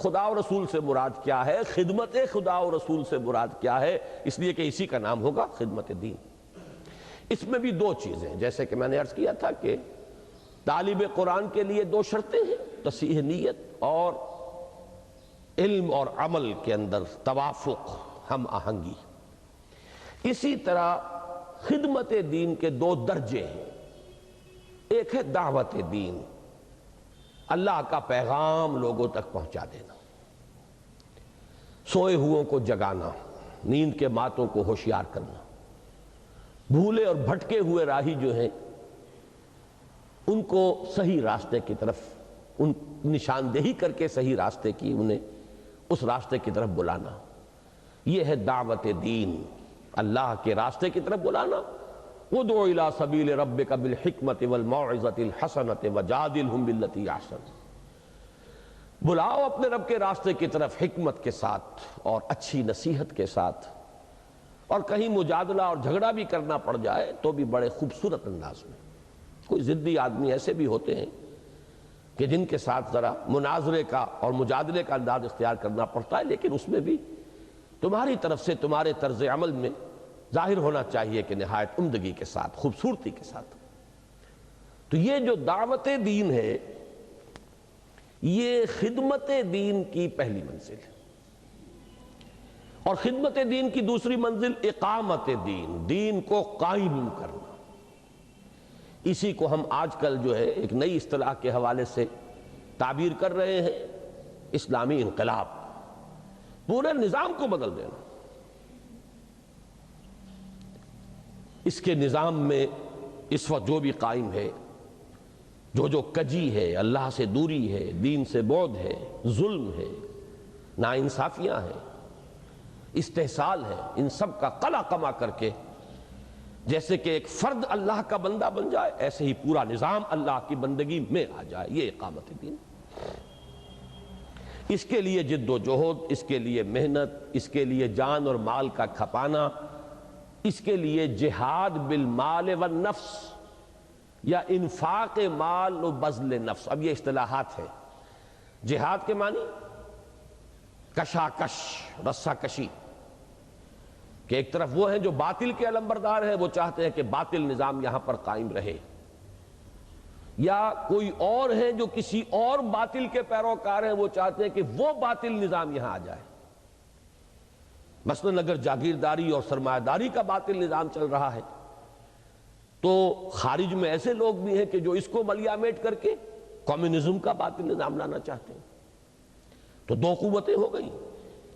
خدا و رسول سے مراد کیا ہے، خدمت خدا و رسول سے مراد کیا ہے، اس لیے کہ اسی کا نام ہوگا خدمت دین۔ اس میں بھی دو چیزیں، جیسے کہ میں نے عرض کیا تھا کہ طالب قرآن کے لیے دو شرطیں ہیں، تصحیح نیت اور علم اور عمل کے اندر توافق، ہم آہنگی۔ اسی طرح خدمت دین کے دو درجے ہیں. ایک ہے دعوت دین، اللہ کا پیغام لوگوں تک پہنچا دینا، سوئے ہوئوں کو جگانا، نیند کے ماتوں کو ہوشیار کرنا، بھولے اور بھٹکے ہوئے راہی جو ہیں ان کو صحیح راستے کی طرف، ان نشاندہی کر کے صحیح راستے کی انہیں اس راستے کی طرف بلانا. یہ ہے دعوت دین، اللہ کے راستے کی طرف بلانا. ادع الی سبیل ربک بالحکمت والموعظۃ الحسنۃ وجادلھم باللتی احسن. بلاؤ اپنے رب کے راستے کی طرف حکمت کے ساتھ اور اچھی نصیحت کے ساتھ، اور کہیں مجادلہ اور جھگڑا بھی کرنا پڑ جائے تو بھی بڑے خوبصورت انداز میں. کوئی ضدی آدمی ایسے بھی ہوتے ہیں کہ جن کے ساتھ ذرا مناظرے کا اور مجادلے کا انداز اختیار کرنا پڑتا ہے، لیکن اس میں بھی تمہاری طرف سے تمہارے طرز عمل میں ظاہر ہونا چاہیے کہ نہایت عمدگی کے ساتھ، خوبصورتی کے ساتھ. تو یہ جو دعوت دین ہے یہ خدمت دین کی پہلی منزل ہے، اور خدمت دین کی دوسری منزل اقامت دین، دین کو قائم کرنا. اسی کو ہم آج کل جو ہے ایک نئی اصطلاح کے حوالے سے تعبیر کر رہے ہیں اسلامی انقلاب. پورے نظام کو بدل دینا. اس کے نظام میں اس وقت جو بھی قائم ہے، جو کجی ہے، اللہ سے دوری ہے، دین سے بعد ہے، ظلم ہے، ناانصافیاں ہیں، استحصال ہے، ان سب کا قلع قمع کر کے جیسے کہ ایک فرد اللہ کا بندہ بن جائے، ایسے ہی پورا نظام اللہ کی بندگی میں آ جائے. یہ اقامت دین. اس کے لیے جد و جہد، اس کے لیے محنت، اس کے لیے جان اور مال کا کھپانا، اس کے لیے جہاد بالمال والنفس یا انفاق مال و بذل نفس. اب یہ اصطلاحات ہیں. جہاد کے معنی کشاکش، رسہ کشی، کہ ایک طرف وہ ہیں جو باطل کے علمبردار ہیں، وہ چاہتے ہیں کہ باطل نظام یہاں پر قائم رہے، یا کوئی اور ہیں جو کسی اور باطل کے پیروکار ہیں، وہ چاہتے ہیں کہ وہ باطل نظام یہاں آ جائے. مثلا اگر جاگیرداری اور سرمایہ داری کا باطل نظام چل رہا ہے تو خارج میں ایسے لوگ بھی ہیں کہ جو اس کو ملیامیٹ کر کے کمیونزم کا باطل نظام لانا چاہتے ہیں. تو دو قوتیں ہو گئی.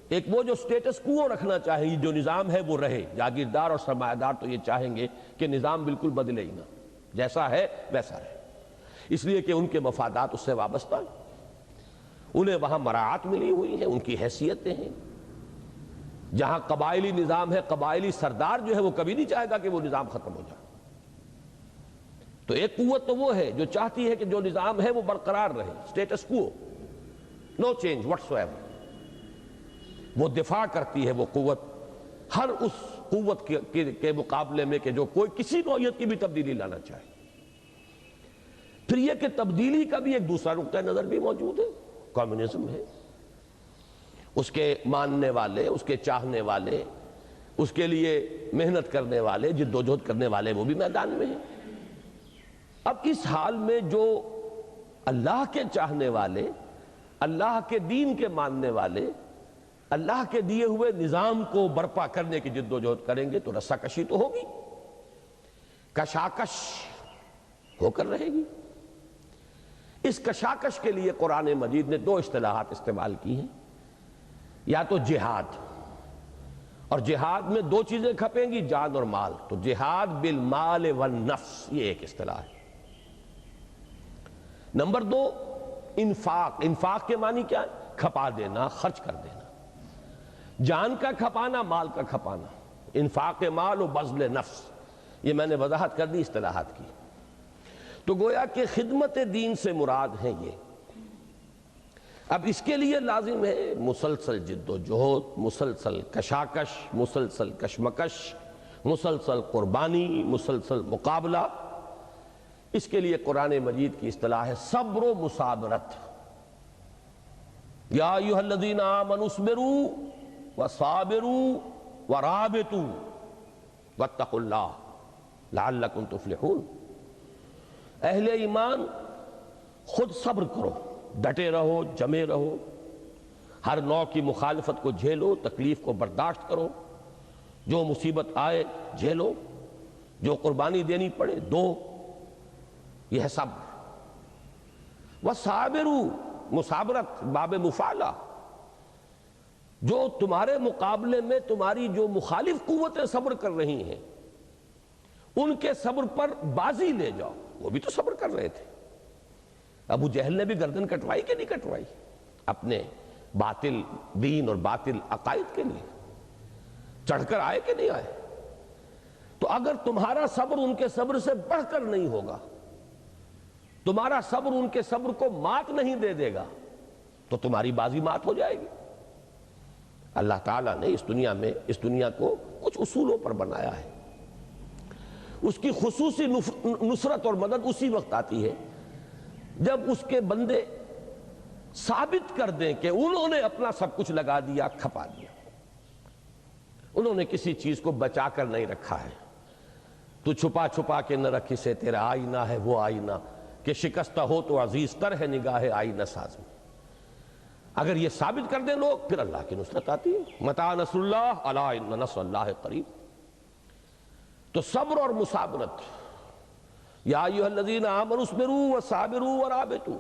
ایک وہ جو سٹیٹس کو رکھنا چاہیے، جو نظام ہے وہ رہے، جاگیردار اور سرمایہ دار تو یہ چاہیں گے کہ نظام بالکل بدلے ہی نہ، جیسا ہے ویسا رہے، اس لیے کہ ان کے مفادات اس سے وابستہ ہیں، انہیں وہاں مراعات ملی ہوئی ہیں، ان کی حیثیتیں ہیں. جہاں قبائلی نظام ہے، قبائلی سردار جو ہے وہ کبھی نہیں چاہے گا کہ وہ نظام ختم ہو جائے. تو ایک قوت تو وہ ہے جو چاہتی ہے کہ جو نظام ہے وہ برقرار رہے، سٹیٹس کو، نو چینج واٹس ایور. وہ دفاع کرتی ہے وہ قوت ہر اس قوت کے مقابلے میں کہ جو کوئی کسی نوعیت کی بھی تبدیلی لانا چاہے. پھر یہ کہ تبدیلی کا بھی ایک دوسرا نقطہ نظر بھی موجود ہے، کمیونزم ہے. اس کے ماننے والے، اس کے چاہنے والے، اس کے لیے محنت کرنے والے، جد و جہد کرنے والے وہ بھی میدان میں ہیں. اب اس حال میں جو اللہ کے چاہنے والے، اللہ کے دین کے ماننے والے، اللہ کے دیے ہوئے نظام کو برپا کرنے کی جد و جہد کریں گے تو رسہ کشی تو ہوگی، کشاکش ہو کر رہے گی. اس کشاکش کے لیے قرآن مجید نے دو اصطلاحات استعمال کی ہیں. یا تو جہاد، اور جہاد میں دو چیزیں کھپیں گی، جان اور مال. تو جہاد بالمال والنفس، یہ ایک اصطلاح ہے. نمبر دو انفاق. انفاق کے معنی کیا ہے؟ کھپا دینا، خرچ کر دینا. جان کا کھپانا، مال کا کھپانا. انفاق مال و بذل نفس، یہ میں نے وضاحت کر دی اصطلاحات کی. تو گویا کہ خدمت دین سے مراد ہیں یہ. اب اس کے لیے لازم ہے مسلسل جد و جہد، مسلسل کشاکش، مسلسل کشمکش، مسلسل قربانی، مسلسل مقابلہ. اس کے لیے قرآن مجید کی اصطلاح ہے صبر و مصابرت. یا ایھا الذین آمنوا اصبروا وصابروا ورابطوا واتقوا اللہ لعلکم تفلحون. اہل ایمان خود صبر کرو، ڈٹے رہو، جمے رہو، ہر نوع کی مخالفت کو جھیلو، تکلیف کو برداشت کرو، جو مصیبت آئے جھیلو، جو قربانی دینی پڑے دو، یہ ہے صبر۔ وَصَابِرُوا، مصابرت باب مفعلہ، جو تمہارے مقابلے میں تمہاری جو مخالف قوتیں صبر کر رہی ہیں ان کے صبر پر بازی لے جاؤ۔ وہ بھی تو صبر کر رہے تھے۔ ابو جہل نے بھی گردن کٹوائی کہ نہیں کٹوائی اپنے باطل دین اور باطل عقائد کے لیے؟ چڑھ کر آئے کہ نہیں آئے؟ تو اگر تمہارا صبر ان کے صبر سے بڑھ کر نہیں ہوگا، تمہارا صبر ان کے صبر کو مات نہیں دے دے گا، تو تمہاری بازی مات ہو جائے گی۔ اللہ تعالیٰ نے اس دنیا کو کچھ اصولوں پر بنایا ہے۔ اس کی خصوصی نصرت اور مدد اسی وقت آتی ہے جب اس کے بندے ثابت کر دیں کہ انہوں نے اپنا سب کچھ لگا دیا، کھپا دیا، انہوں نے کسی چیز کو بچا کر نہیں رکھا ہے۔ تو چھپا چھپا کے نہ رکھی سے تیرا آئینہ ہے وہ آئینہ کہ شکستہ ہو تو عزیز تر ہے نگاہ آئینہ ساز میں۔ اگر یہ ثابت کر دیں لوگ، پھر اللہ کی نصرت آتی ہے۔ متى نصر اللہ الا ان نصر اللہ قریب۔ تو صبر اور مصابرت، یا ایھا الذین آمنوا اصبروا وصابروا ورابطوا،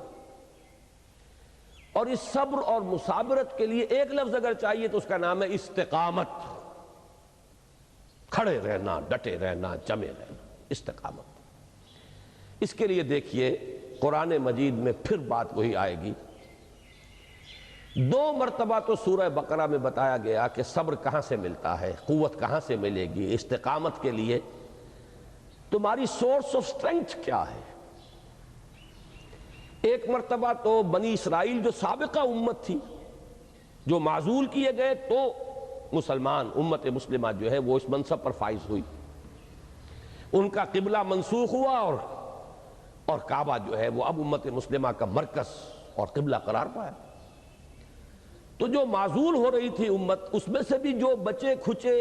اور اس صبر اور مصابرت کے لیے ایک لفظ اگر چاہیے تو اس کا نام ہے استقامت۔ کھڑے رہنا، ڈٹے رہنا، جمے رہنا، استقامت۔ اس کے لیے دیکھیے قرآن مجید میں پھر بات وہی آئے گی۔ 2 مرتبہ تو سورہ بقرہ میں بتایا گیا کہ صبر کہاں سے ملتا ہے، قوت کہاں سے ملے گی استقامت کے لیے، تمہاری سورس آف سٹرینتھ کیا ہے۔ ایک مرتبہ تو بنی اسرائیل جو سابقہ امت تھی، جو معزول کیے گئے، تو مسلمان امت مسلمہ جو ہے وہ اس منصب پر فائز ہوئی، ان کا قبلہ منسوخ ہوا اور کعبہ جو ہے وہ اب امت مسلمہ کا مرکز اور قبلہ قرار پایا۔ تو جو معزول ہو رہی تھی امت، اس میں سے بھی جو بچے کھچے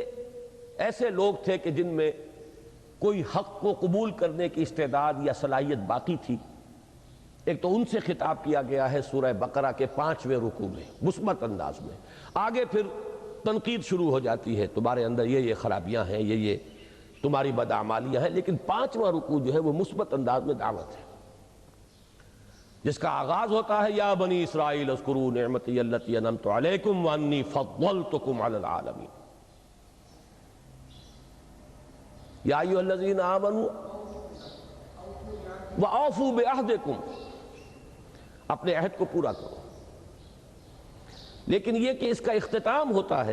ایسے لوگ تھے کہ جن میں کوئی حق کو قبول کرنے کی استعداد یا صلاحیت باقی تھی، ایک تو ان سے خطاب کیا گیا ہے سورہ بقرہ کے 5ویں رکوع میں مثبت انداز میں۔ آگے پھر تنقید شروع ہو جاتی ہے، تمہارے اندر یہ خرابیاں ہیں، یہ تمہاری بدعمالیاں ہیں، لیکن 5واں رکوع جو ہے وہ مثبت انداز میں دعوت ہے، جس کا آغاز ہوتا ہے یا بنی اسرائیل اذکروا نعمتی التی انعمت علیکم وانی فضلتکم علی العالمین۔ یا ایھا الذین آمنوا وأوفوا بعہدکم، اپنے عہد کو پورا کرو۔ لیکن یہ کہ اس کا اختتام ہوتا ہے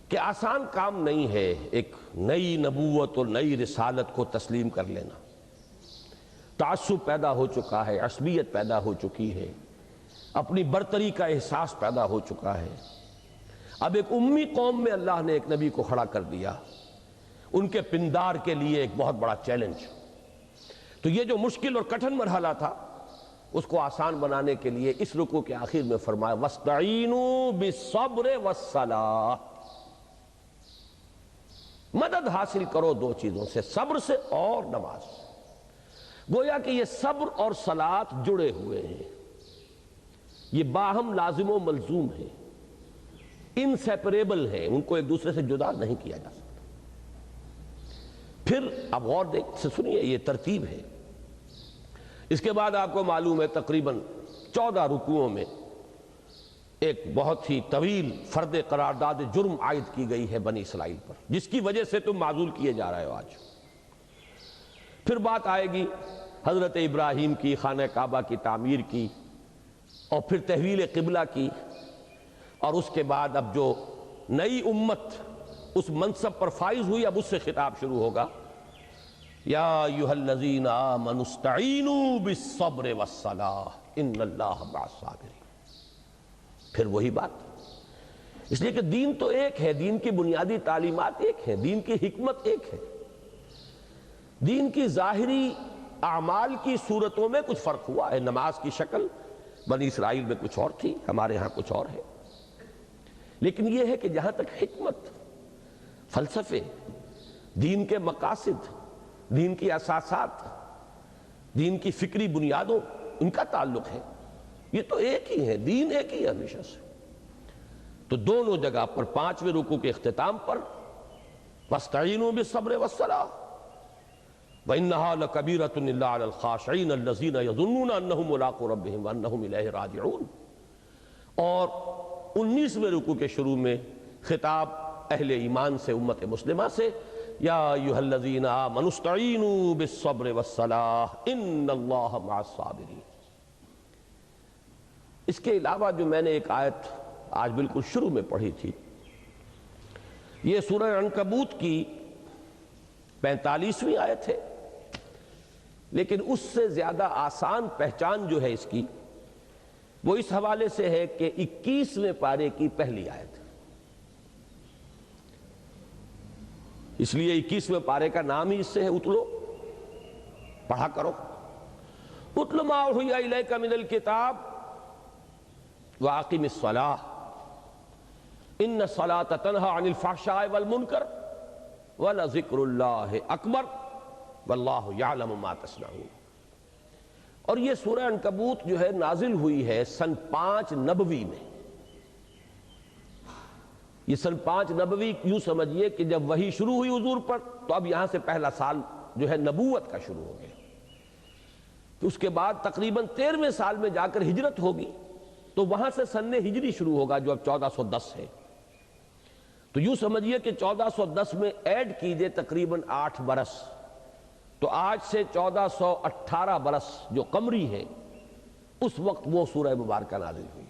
کہ آسان کام نہیں ہے ایک نئی نبوت اور نئی رسالت کو تسلیم کر لینا۔ تعصب پیدا ہو چکا ہے، عصبیت پیدا ہو چکی ہے، اپنی برتری کا احساس پیدا ہو چکا ہے۔ اب ایک امی قوم میں اللہ نے ایک نبی کو کھڑا کر دیا، ان کے پندار کے لیے ایک بہت بڑا چیلنج۔ تو یہ جو مشکل اور کٹھن مرحلہ تھا، اس کو آسان بنانے کے لیے اس رکوع کے آخر میں فرمایا وَاسْتَعِینُوا بِالصَّبْرِ وَالصَّلَاةِ، مدد حاصل کرو 2 چیزوں سے، صبر سے اور نماز سے۔ گویا کہ یہ صبر اور صلاۃ جڑے ہوئے ہیں، یہ باہم لازم و ملزوم ہیں، انسیپریبل ہیں، ان کو ایک دوسرے سے جدا نہیں کیا جا سکتا۔ پھر اب غور سے سنیے، یہ ترتیب ہے۔ اس کے بعد آپ کو معلوم ہے تقریباً 14 رکوعوں میں ایک بہت ہی طویل فرد قرارداد جرم عائد کی گئی ہے بنی اسرائیل پر، جس کی وجہ سے تم معزول کیے جا رہے ہو آج۔ پھر بات آئے گی حضرت ابراہیم کی، خانہ کعبہ کی تعمیر کی، اور پھر تحویل قبلہ کی، اور اس کے بعد اب جو نئی امت اس منصب پر فائز ہوئی، اب اس سے خطاب شروع ہوگا یا ایھا الذین آمنوا استعینوا بالصبر والصلاۃ ان اللہ مع الصابرین۔ پھر وہی بات، اس لیے کہ دین تو ایک ہے، دین کی بنیادی تعلیمات ایک ہیں، دین کی حکمت ایک ہے۔ دین کی ظاہری اعمال کی صورتوں میں کچھ فرق ہوا ہے، نماز کی شکل بنی اسرائیل میں کچھ اور تھی، ہمارے ہاں کچھ اور ہے، لیکن یہ ہے کہ جہاں تک حکمت، فلسفے، دین کے مقاصد، دین کی اساسات، دین کی فکری بنیادوں، ان کا تعلق ہے، یہ تو ایک ہی ہے، دین ایک ہی ہے ہمیشہ سے۔ تو دونوں جگہ پر 5ویں رکوع کے اختتام پر وَاسْتَعِينُوا بِالصَّبْرِ وَالصَّلَاةِ وَإِنَّهَا لَكَبِيرَةٌ إِلَّا عَلَى الْخَاشِعِينَ الَّذِينَ يَظُنُّونَ أَنَّهُمْ مُلَاقُو رَبِّهِمْ وَأَنَّهُمْ إِلَيْهِ راجعون۔ اور 19ویں رکوع کے شروع میں خطاب اہل ایمان سے، امت مسلمہ سے، یا ایھا الذین آمنوا استعینوا بالصبر والصلاۃ ان اللہ مع الصابرین۔ اس کے علاوہ جو میں نے ایک آیت آج بالکل شروع میں پڑھی تھی، یہ سورہ عنکبوت کی 45ویں آیت ہے، لیکن اس سے زیادہ آسان پہچان جو ہے اس کی، وہ اس حوالے سے ہے کہ 21ویں پارے کی پہلی آیت۔ اس لیے 21ویں پارے کا نام ہی اس سے ہے اتلو، پڑھا کرو۔ اتل ما اوحی الیک من الکتاب واقم الصلاۃ ان الصلاۃ تنہی عن الفحشاء والمنکر ولذکر اللہ اکبر واللہ یعلم ما تصنعون۔ اور یہ سورہ عنکبوت جو ہے نازل ہوئی ہے سن 5 نبوی میں۔ یہ سن 5 نبوی یوں سمجھیے کہ جب وحی شروع ہوئی حضور پر، تو اب یہاں سے پہلا سال جو ہے نبوت کا شروع ہو گیا۔ اس کے بعد تقریباً 13ویں سال میں جا کر ہجرت ہوگی، تو وہاں سے سن ہجری شروع ہوگا جو اب 1410 ہے۔ تو یوں سمجھیے کہ 1410 میں ایڈ کیجئے تقریباً 8 برس، تو آج سے 1418 برس جو قمری ہے، اس وقت وہ سورہ مبارکہ نازل ہوئی۔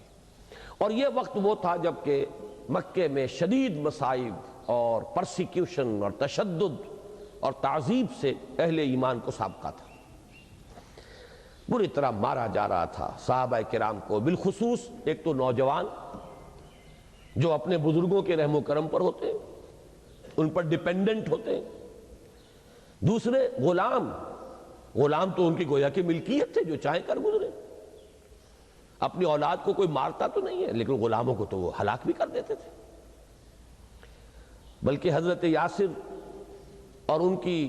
اور یہ وقت وہ تھا جب کہ مکے میں شدید مصائب اور پرسیکیوشن اور تشدد اور تعذیب سے اہل ایمان کو سابقہ تھا۔ بری طرح مارا جا رہا تھا صحابہ کرام کو، بالخصوص ایک تو نوجوان جو اپنے بزرگوں کے رحم و کرم پر ہوتے ہیں، ان پر ڈیپینڈنٹ ہوتے ہیں۔ دوسرے غلام تو ان کی گویا کہ ملکیت تھے، جو چاہیں کر گزرے۔ اپنی اولاد کو کوئی مارتا تو نہیں ہے، لیکن غلاموں کو تو وہ ہلاک بھی کر دیتے تھے۔ بلکہ حضرت یاسر اور ان کی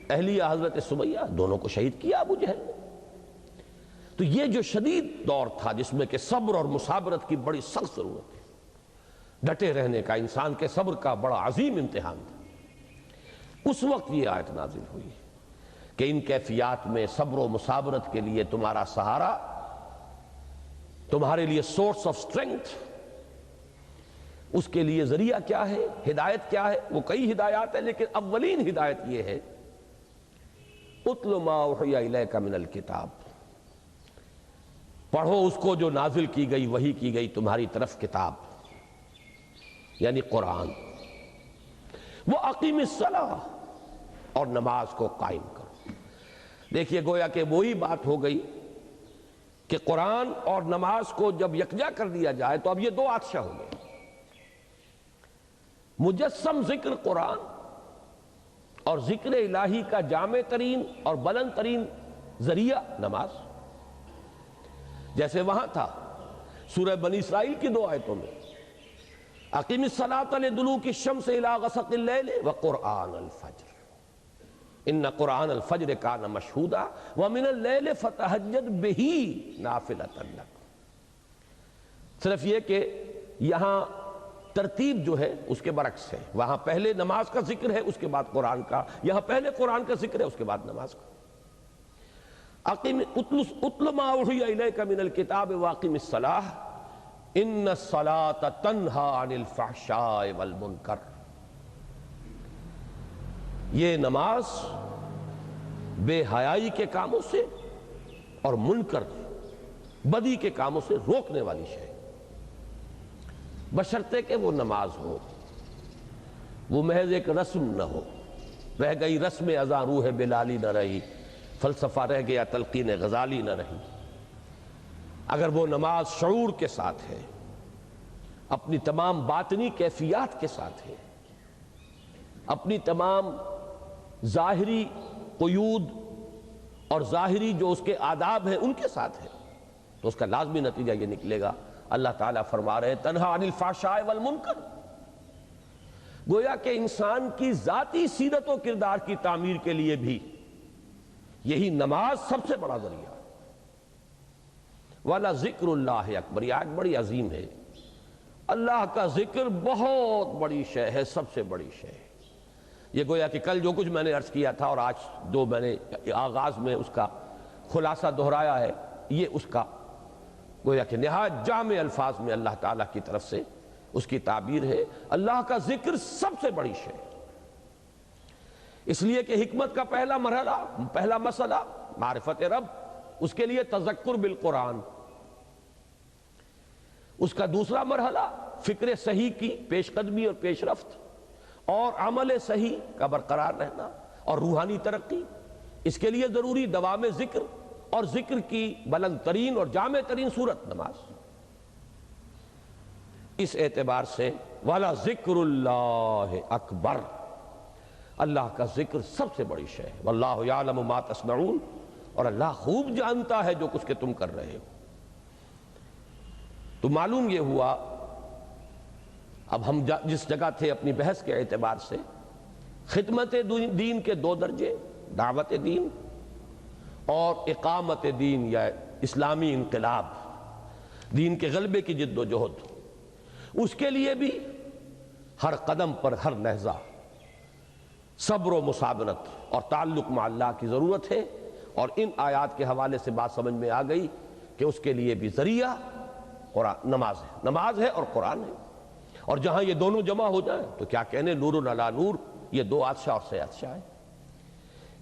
اہلیہ حضرت سمیہ دونوں کو شہید کیا ابو جہل نے۔ تو یہ جو شدید دور تھا جس میں کہ صبر اور مصابرت کی بڑی سخت ضرورت ہے، ڈٹے رہنے کا، انسان کے صبر کا بڑا عظیم امتحان تھا، اس وقت یہ آیت نازل ہوئی کہ ان کیفیات میں صبر و مصابرت کے لیے تمہارا سہارا، تمہارے لیے سورس آف اسٹرینگتھ، اس کے لیے ذریعہ کیا ہے، ہدایت کیا ہے؟ وہ کئی ہدایات ہیں، لیکن اولین ہدایت یہ ہے اتل ما اوحی الیک من الکتاب، پڑھو اس کو جو نازل کی گئی، وحی کی گئی تمہاری طرف کتاب، یعنی قرآن۔ وَأَقِمِ الصَّلَاةَ، اور نماز کو قائم کرو۔ دیکھیے گویا کہ وہی بات ہو گئی کہ قرآن اور نماز کو جب یکجا کر دیا جائے تو اب یہ دو عطشہ ہو گئے۔ مجسم ذکر قرآن اور ذکر الہی کا جامع ترین اور بلند ترین ذریعہ نماز، جیسے وہاں تھا سورہ بنی اسرائیل کی 2 آیتوں میں اقیم الصلاۃ لدلوک الشمس الی غسق اللیل وقرآن الفجر ان قرآن الفجر کان مشہودا ومن اللیل فتہجد بہ نافلۃ لک۔ صرف یہ کہ یہاں ترتیب جو ہے اس کے برعکس ہے، وہاں پہلے نماز کا ذکر ہے، اس کے بعد قرآن کا، یہاں پہلے قرآن کا ذکر ہے، اس کے بعد نماز کا۔ اتل ما اوحی الیک من الکتاب واقم الصلاۃ ان الصلاۃ تنہی عن الفحشاء والمنکر۔ یہ نماز بے حیائی کے کاموں سے اور منکر بدی کے کاموں سے روکنے والی شے، بشرطے کہ وہ نماز ہو، وہ محض ایک رسم نہ ہو۔ رہ گئی رسم اذاں روح بلالی نہ رہی، فلسفہ رہ گیا تلقین غزالی نہ رہی۔ اگر وہ نماز شعور کے ساتھ ہے، اپنی تمام باطنی کیفیات کے ساتھ ہے، اپنی تمام ظاہری قیود اور ظاہری جو اس کے آداب ہیں ان کے ساتھ ہے، تو اس کا لازمی نتیجہ یہ نکلے گا، اللہ تعالیٰ فرما رہے ہیں تنہی عن الفحشاء والمنکر۔ گویا کہ انسان کی ذاتی سیرت و کردار کی تعمیر کے لیے بھی یہی نماز سب سے بڑا ذریعہ۔ وَلَذِكْرُ اللَّهِ اکبر، یہ آیت بڑی عظیم ہے۔ اللہ کا ذکر بہت بڑی شے ہے، سب سے بڑی شے ہے۔ یہ گویا کہ کل جو کچھ میں نے عرض کیا تھا اور آج جو میں نے آغاز میں اس کا خلاصہ دہرایا ہے، یہ اس کا گویا کہ نہایت جامع الفاظ میں اللہ تعالیٰ کی طرف سے اس کی تعبیر ہے۔ اللہ کا ذکر سب سے بڑی شے، اس لیے کہ حکمت کا پہلا مرحلہ، پہلا مسئلہ معرفت رب، اس کے لیے تذکر بالقرآن، اس کا دوسرا مرحلہ فکر صحیح کی پیش قدمی اور پیش رفت، اور عمل صحیح کا برقرار رہنا اور روحانی ترقی، اس کے لیے ضروری دوام ذکر، اور ذکر کی بلند ترین اور جامع ترین صورت نماز۔ اس اعتبار سے وَلَذِكْرُ اللَّهِ اکبر، اللہ کا ذکر سب سے بڑی شے ہے۔ وَاللَّهُ يَعْلَمُ مَا تَصْنَعُونَ، اور اللہ خوب جانتا ہے جو کچھ کہ تم کر رہے ہو۔ تو معلوم یہ ہوا، اب ہم جس جگہ تھے اپنی بحث کے اعتبار سے، خدمت دین کے دو درجے، دعوت دین اور اقامت دین یا اسلامی انقلاب، دین کے غلبے کی جد و جہد، اس کے لیے بھی ہر قدم پر ہر لحظہ صبر و مصابرت اور تعلق مع اللہ کی ضرورت ہے۔ اور ان آیات کے حوالے سے بات سمجھ میں آ گئی کہ اس کے لیے بھی ذریعہ قرآن نماز ہے اور قرآن ہے، اور جہاں یہ دونوں جمع ہو جائیں تو کیا کہنے، نور علی نور، یہ دو عطشہ اور سیادشاہ ہے۔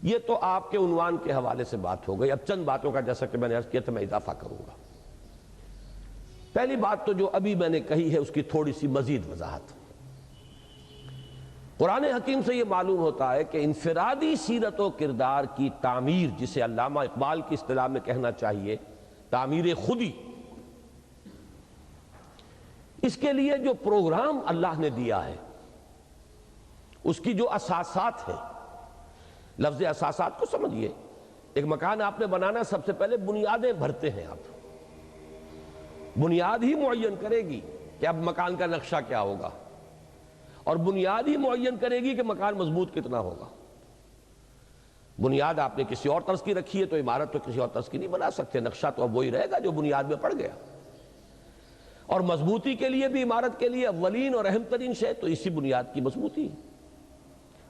یہ تو آپ کے عنوان کے حوالے سے بات ہو گئی۔ اب چند باتوں کا جیسا کہ میں نے عرض کیا تھا میں اضافہ کروں گا۔ پہلی بات تو جو ابھی میں نے کہی ہے اس کی تھوڑی سی مزید وضاحت۔ قرآن حکیم سے یہ معلوم ہوتا ہے کہ انفرادی سیرت و کردار کی تعمیر، جسے علامہ اقبال کی اصطلاح میں کہنا چاہیے تعمیر خودی، اس کے لیے جو پروگرام اللہ نے دیا ہے، اس کی جو اساسات ہیں، لفظ اساسات کو سمجھیے، ایک مکان آپ نے بنانا، سب سے پہلے بنیادیں بھرتے ہیں آپ، بنیاد ہی معین کرے گی کہ اب مکان کا نقشہ کیا ہوگا، اور بنیاد ہی معین کرے گی کہ مکان مضبوط کتنا ہوگا۔ بنیاد آپ نے کسی اور طرز کی رکھی ہے تو عمارت تو کسی اور طرز کی نہیں بنا سکتے، نقشہ تو اب وہی رہے گا جو بنیاد میں پڑ گیا۔ اور مضبوطی کے لیے بھی، عمارت کے لیے اولین اور اہم ترین شے تو اسی بنیاد کی مضبوطی،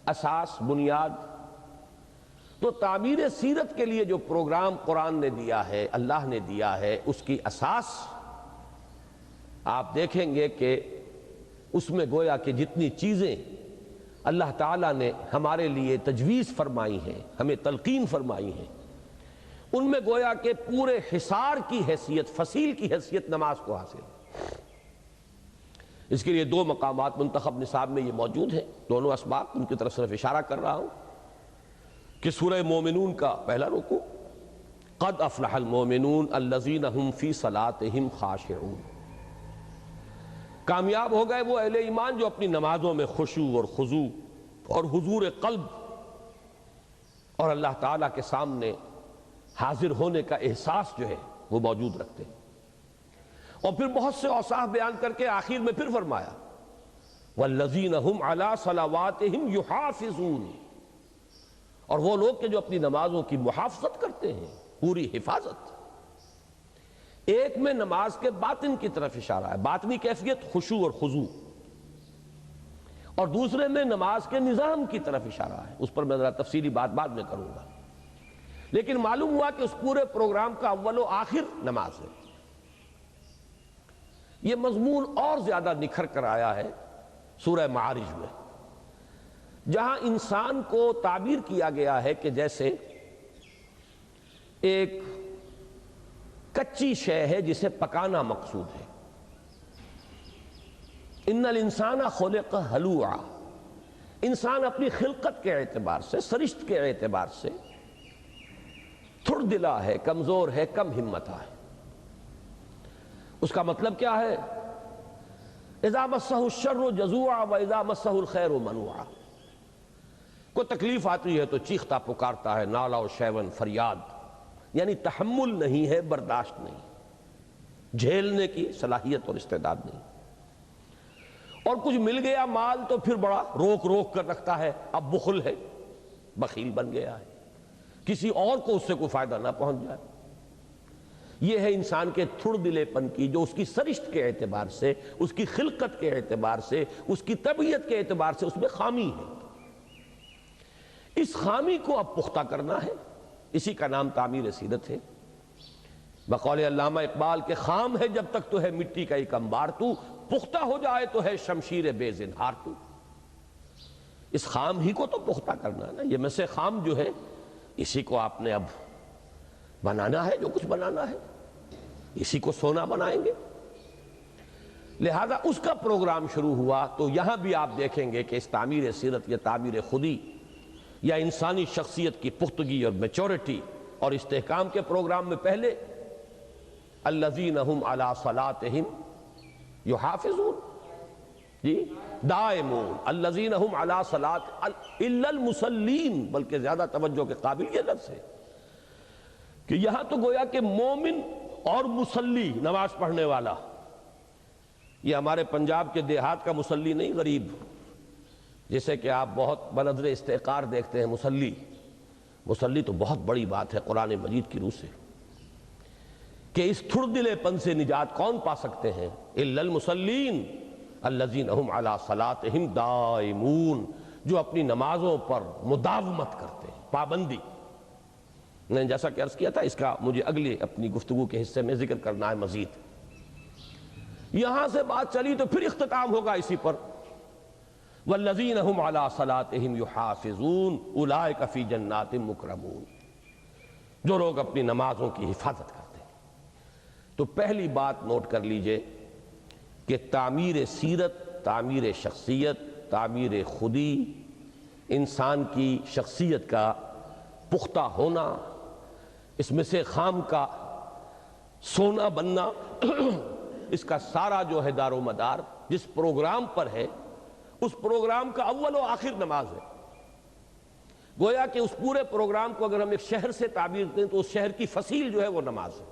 اساس، بنیاد۔ تو تعمیر سیرت کے لیے جو پروگرام قرآن نے دیا ہے، اللہ نے دیا ہے، اس کی اساس آپ دیکھیں گے کہ اس میں گویا کہ جتنی چیزیں اللہ تعالیٰ نے ہمارے لیے تجویز فرمائی ہیں، ہمیں تلقین فرمائی ہیں، ان میں گویا کہ پورے حصار کی حیثیت، فصیل کی حیثیت نماز کو حاصل ہے۔ اس کے لیے دو مقامات منتخب نصاب میں یہ موجود ہیں، دونوں اسباق، ان کی طرف صرف اشارہ کر رہا ہوں کہ سورہ مومنون کا پہلا رکوع، قد افلح المومنون الذین هم فی صلاتہم خاشعون، کامیاب ہو گئے وہ اہل ایمان جو اپنی نمازوں میں خشوع اور خضوع اور حضور قلب اور اللہ تعالیٰ کے سامنے حاضر ہونے کا احساس جو ہے وہ موجود رکھتے ہیں۔ اور پھر بہت سے اوصاف بیان کر کے آخر میں پھر فرمایا والذین هم علی صلواتہم یحافظون، اور وہ لوگ کہ جو اپنی نمازوں کی محافظت کرتے ہیں، پوری حفاظت۔ ایک میں نماز کے باطن کی طرف اشارہ ہے، باطنی کیفیت خشوع اور خضوع، اور دوسرے میں نماز کے نظام کی طرف اشارہ ہے، اس پر میں ذرا تفصیلی بات بعد میں کروں گا۔ لیکن معلوم ہوا کہ اس پورے پروگرام کا اول و آخر نماز ہے۔ یہ مضمون اور زیادہ نکھر کر آیا ہے سورہ معارج میں، جہاں انسان کو تعبیر کیا گیا ہے کہ جیسے ایک کچی شے ہے جسے پکانا مقصود ہے۔ ان الانسان خلق ہلوعا، انسان اپنی خلقت کے اعتبار سے، سرشت کے اعتبار سے تھڑ دلا ہے، کمزور ہے، کم ہمتا ہے۔ اس کا مطلب کیا ہے؟ اذا مسہ الشر جزوعا واذا مسہ الخیر منوعا، کوئی تکلیف آتی ہے تو چیختا پکارتا ہے، نالا و شیون، فریاد، یعنی تحمل نہیں ہے، برداشت نہیں، جھیلنے کی صلاحیت اور استعداد نہیں۔ اور کچھ مل گیا مال تو پھر بڑا روک روک کر رکھتا ہے، اب بخل ہے، بخیل بن گیا ہے، کسی اور کو اس سے کوئی فائدہ نہ پہنچ جائے۔ یہ ہے انسان کے تھڑ دلے پن کی، جو اس کی سرشت کے اعتبار سے، اس کی خلقت کے اعتبار سے، اس کی طبیعت کے اعتبار سے اس میں خامی ہے۔ اس خامی کو اب پختہ کرنا ہے، اسی کا نام تعمیر سیرت ہے۔ بقول علامہ اقبال کے خام ہے جب تک تو ہے مٹی کا ایک انبار، تو پختہ ہو جائے تو ہے شمشیر بے زنہار تو۔ اس خام ہی کو تو پختہ کرنا ہے نا، یہ مسے خام جو ہے اسی کو آپ نے اب بنانا ہے، جو کچھ بنانا ہے اسی کو سونا بنائیں گے۔ لہذا اس کا پروگرام شروع ہوا تو یہاں بھی آپ دیکھیں گے کہ اس تعمیر سیرت یا تعمیر خودی یا انسانی شخصیت کی پختگی اور میچورٹی اور استحکام کے پروگرام میں پہلے الذین هم علی صلاتہم یحافظون، جی دائمون، الذین هم علی صلات الا المصلین، بلکہ زیادہ توجہ کے قابل یہ لفظ ہے کہ یہاں تو گویا کہ مومن اور مصلی، نماز پڑھنے والا، یہ ہمارے پنجاب کے دیہات کا مصلی نہیں، غریب جسے کہ آپ بہت بنظر استحقار دیکھتے ہیں، مصلی تو بہت بڑی بات ہے قرآن مجید کی روح سے، کہ اس تھڑ دلے پن سے نجات کون پا سکتے ہیں؟ الا المصلین الذین هم علی صلاتہم دائمون، جو اپنی نمازوں پر مداومت کرتے ہیں، پابندی۔ میں نے جیسا کہ عرض کیا تھا اس کا مجھے اگلی اپنی گفتگو کے حصے میں ذکر کرنا ہے مزید۔ یہاں سے بات چلی تو پھر اختتام ہوگا اسی پر، والذین هم علی صلاتہم یحافظون اولئک فی جنات مکرمون، جو لوگ اپنی نمازوں کی حفاظت کرتے ہیں۔ تو پہلی بات نوٹ کر لیجئے کہ تعمیر سیرت، تعمیر شخصیت، تعمیر خودی، انسان کی شخصیت کا پختہ ہونا، اس میں سے خام کا سونا بننا، اس کا سارا جو ہے دار و مدار جس پروگرام پر ہے، اس پروگرام کا اول و آخر نماز ہے۔ گویا کہ اس پورے پروگرام کو اگر ہم ایک شہر سے تعبیر دیں تو اس شہر کی فصیل جو ہے وہ نماز ہے۔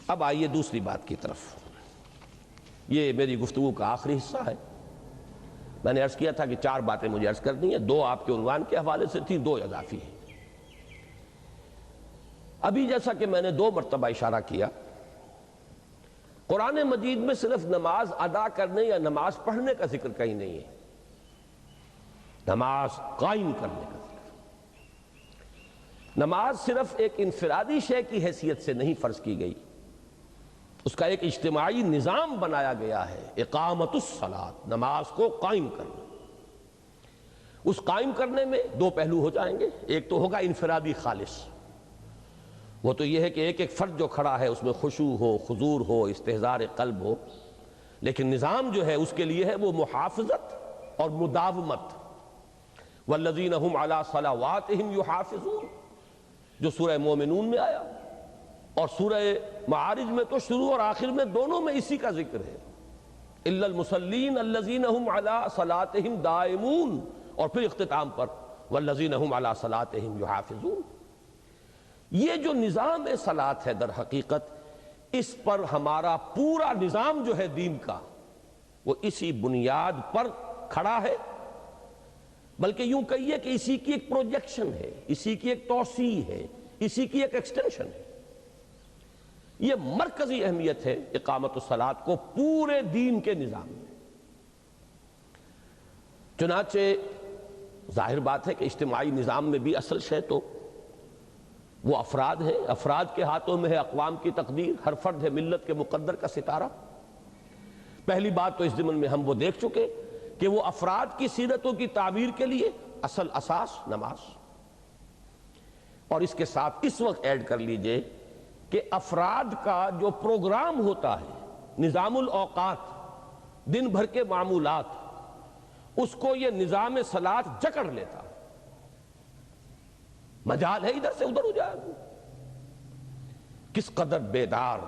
اب آئیے دوسری بات کی طرف، یہ میری گفتگو کا آخری حصہ ہے۔ میں نے عرض کیا تھا کہ 4 باتیں مجھے عرض کرنی ہیں، 2 آپ کے عنوان کے حوالے سے تھی، 2 اضافی ہیں۔ ابھی جیسا کہ میں نے 2 مرتبہ اشارہ کیا، قرآن مجید میں صرف نماز ادا کرنے یا نماز پڑھنے کا ذکر کہیں نہیں ہے، نماز قائم کرنے کا ذکر۔ نماز صرف ایک انفرادی شے کی حیثیت سے نہیں فرض کی گئی، اس کا ایک اجتماعی نظام بنایا گیا ہے، اقامت الصلاۃ، نماز کو قائم کرنا۔ اس قائم کرنے میں 2 پہلو ہو جائیں گے، ایک تو ہوگا انفرادی خالص، وہ تو یہ ہے کہ ایک ایک فرد جو کھڑا ہے اس میں خشوع ہو، حضور ہو، استحضار قلب ہو، لیکن نظام جو ہے اس کے لیے ہے وہ محافظت اور مداومت۔ والذین هم علی صلواتہم یحافظون، جو سورہ مومنون میں آیا، اور سورہ معارج میں تو شروع اور آخر میں دونوں میں اسی کا ذکر ہے، الا المصلین الذین هم علی صلاتہم دائمون، اور پھر اختتام پر والذین هم علی صلاتہم یحافظون۔ یہ جو نظام صلاۃ ہے در حقیقت، اس پر ہمارا پورا نظام جو ہے دین کا وہ اسی بنیاد پر کھڑا ہے، بلکہ یوں کہیے کہ اسی کی ایک پروجیکشن ہے، اسی کی ایک توسیع ہے، اسی کی ایک ایکسٹینشن ہے۔ یہ مرکزی اہمیت ہے اقامت الصلاۃ کو پورے دین کے نظام میں۔ چنانچہ ظاہر بات ہے کہ اجتماعی نظام میں بھی اصل شے تو وہ افراد ہیں، افراد کے ہاتھوں میں ہے اقوام کی تقدیر، ہر فرد ہے ملت کے مقدر کا ستارہ۔ پہلی بات تو اس ضمن میں ہم وہ دیکھ چکے کہ وہ افراد کی سیرتوں کی تعبیر کے لیے اصل اساس نماز، اور اس کے ساتھ اس وقت ایڈ کر لیجئے کہ افراد کا جو پروگرام ہوتا ہے، نظام الاوقات، دن بھر کے معمولات، اس کو یہ نظام صلاۃ جکڑ لیتا، مجال ہے ادھر سے ادھر ہو جائے گا۔ کس قدر بیدار،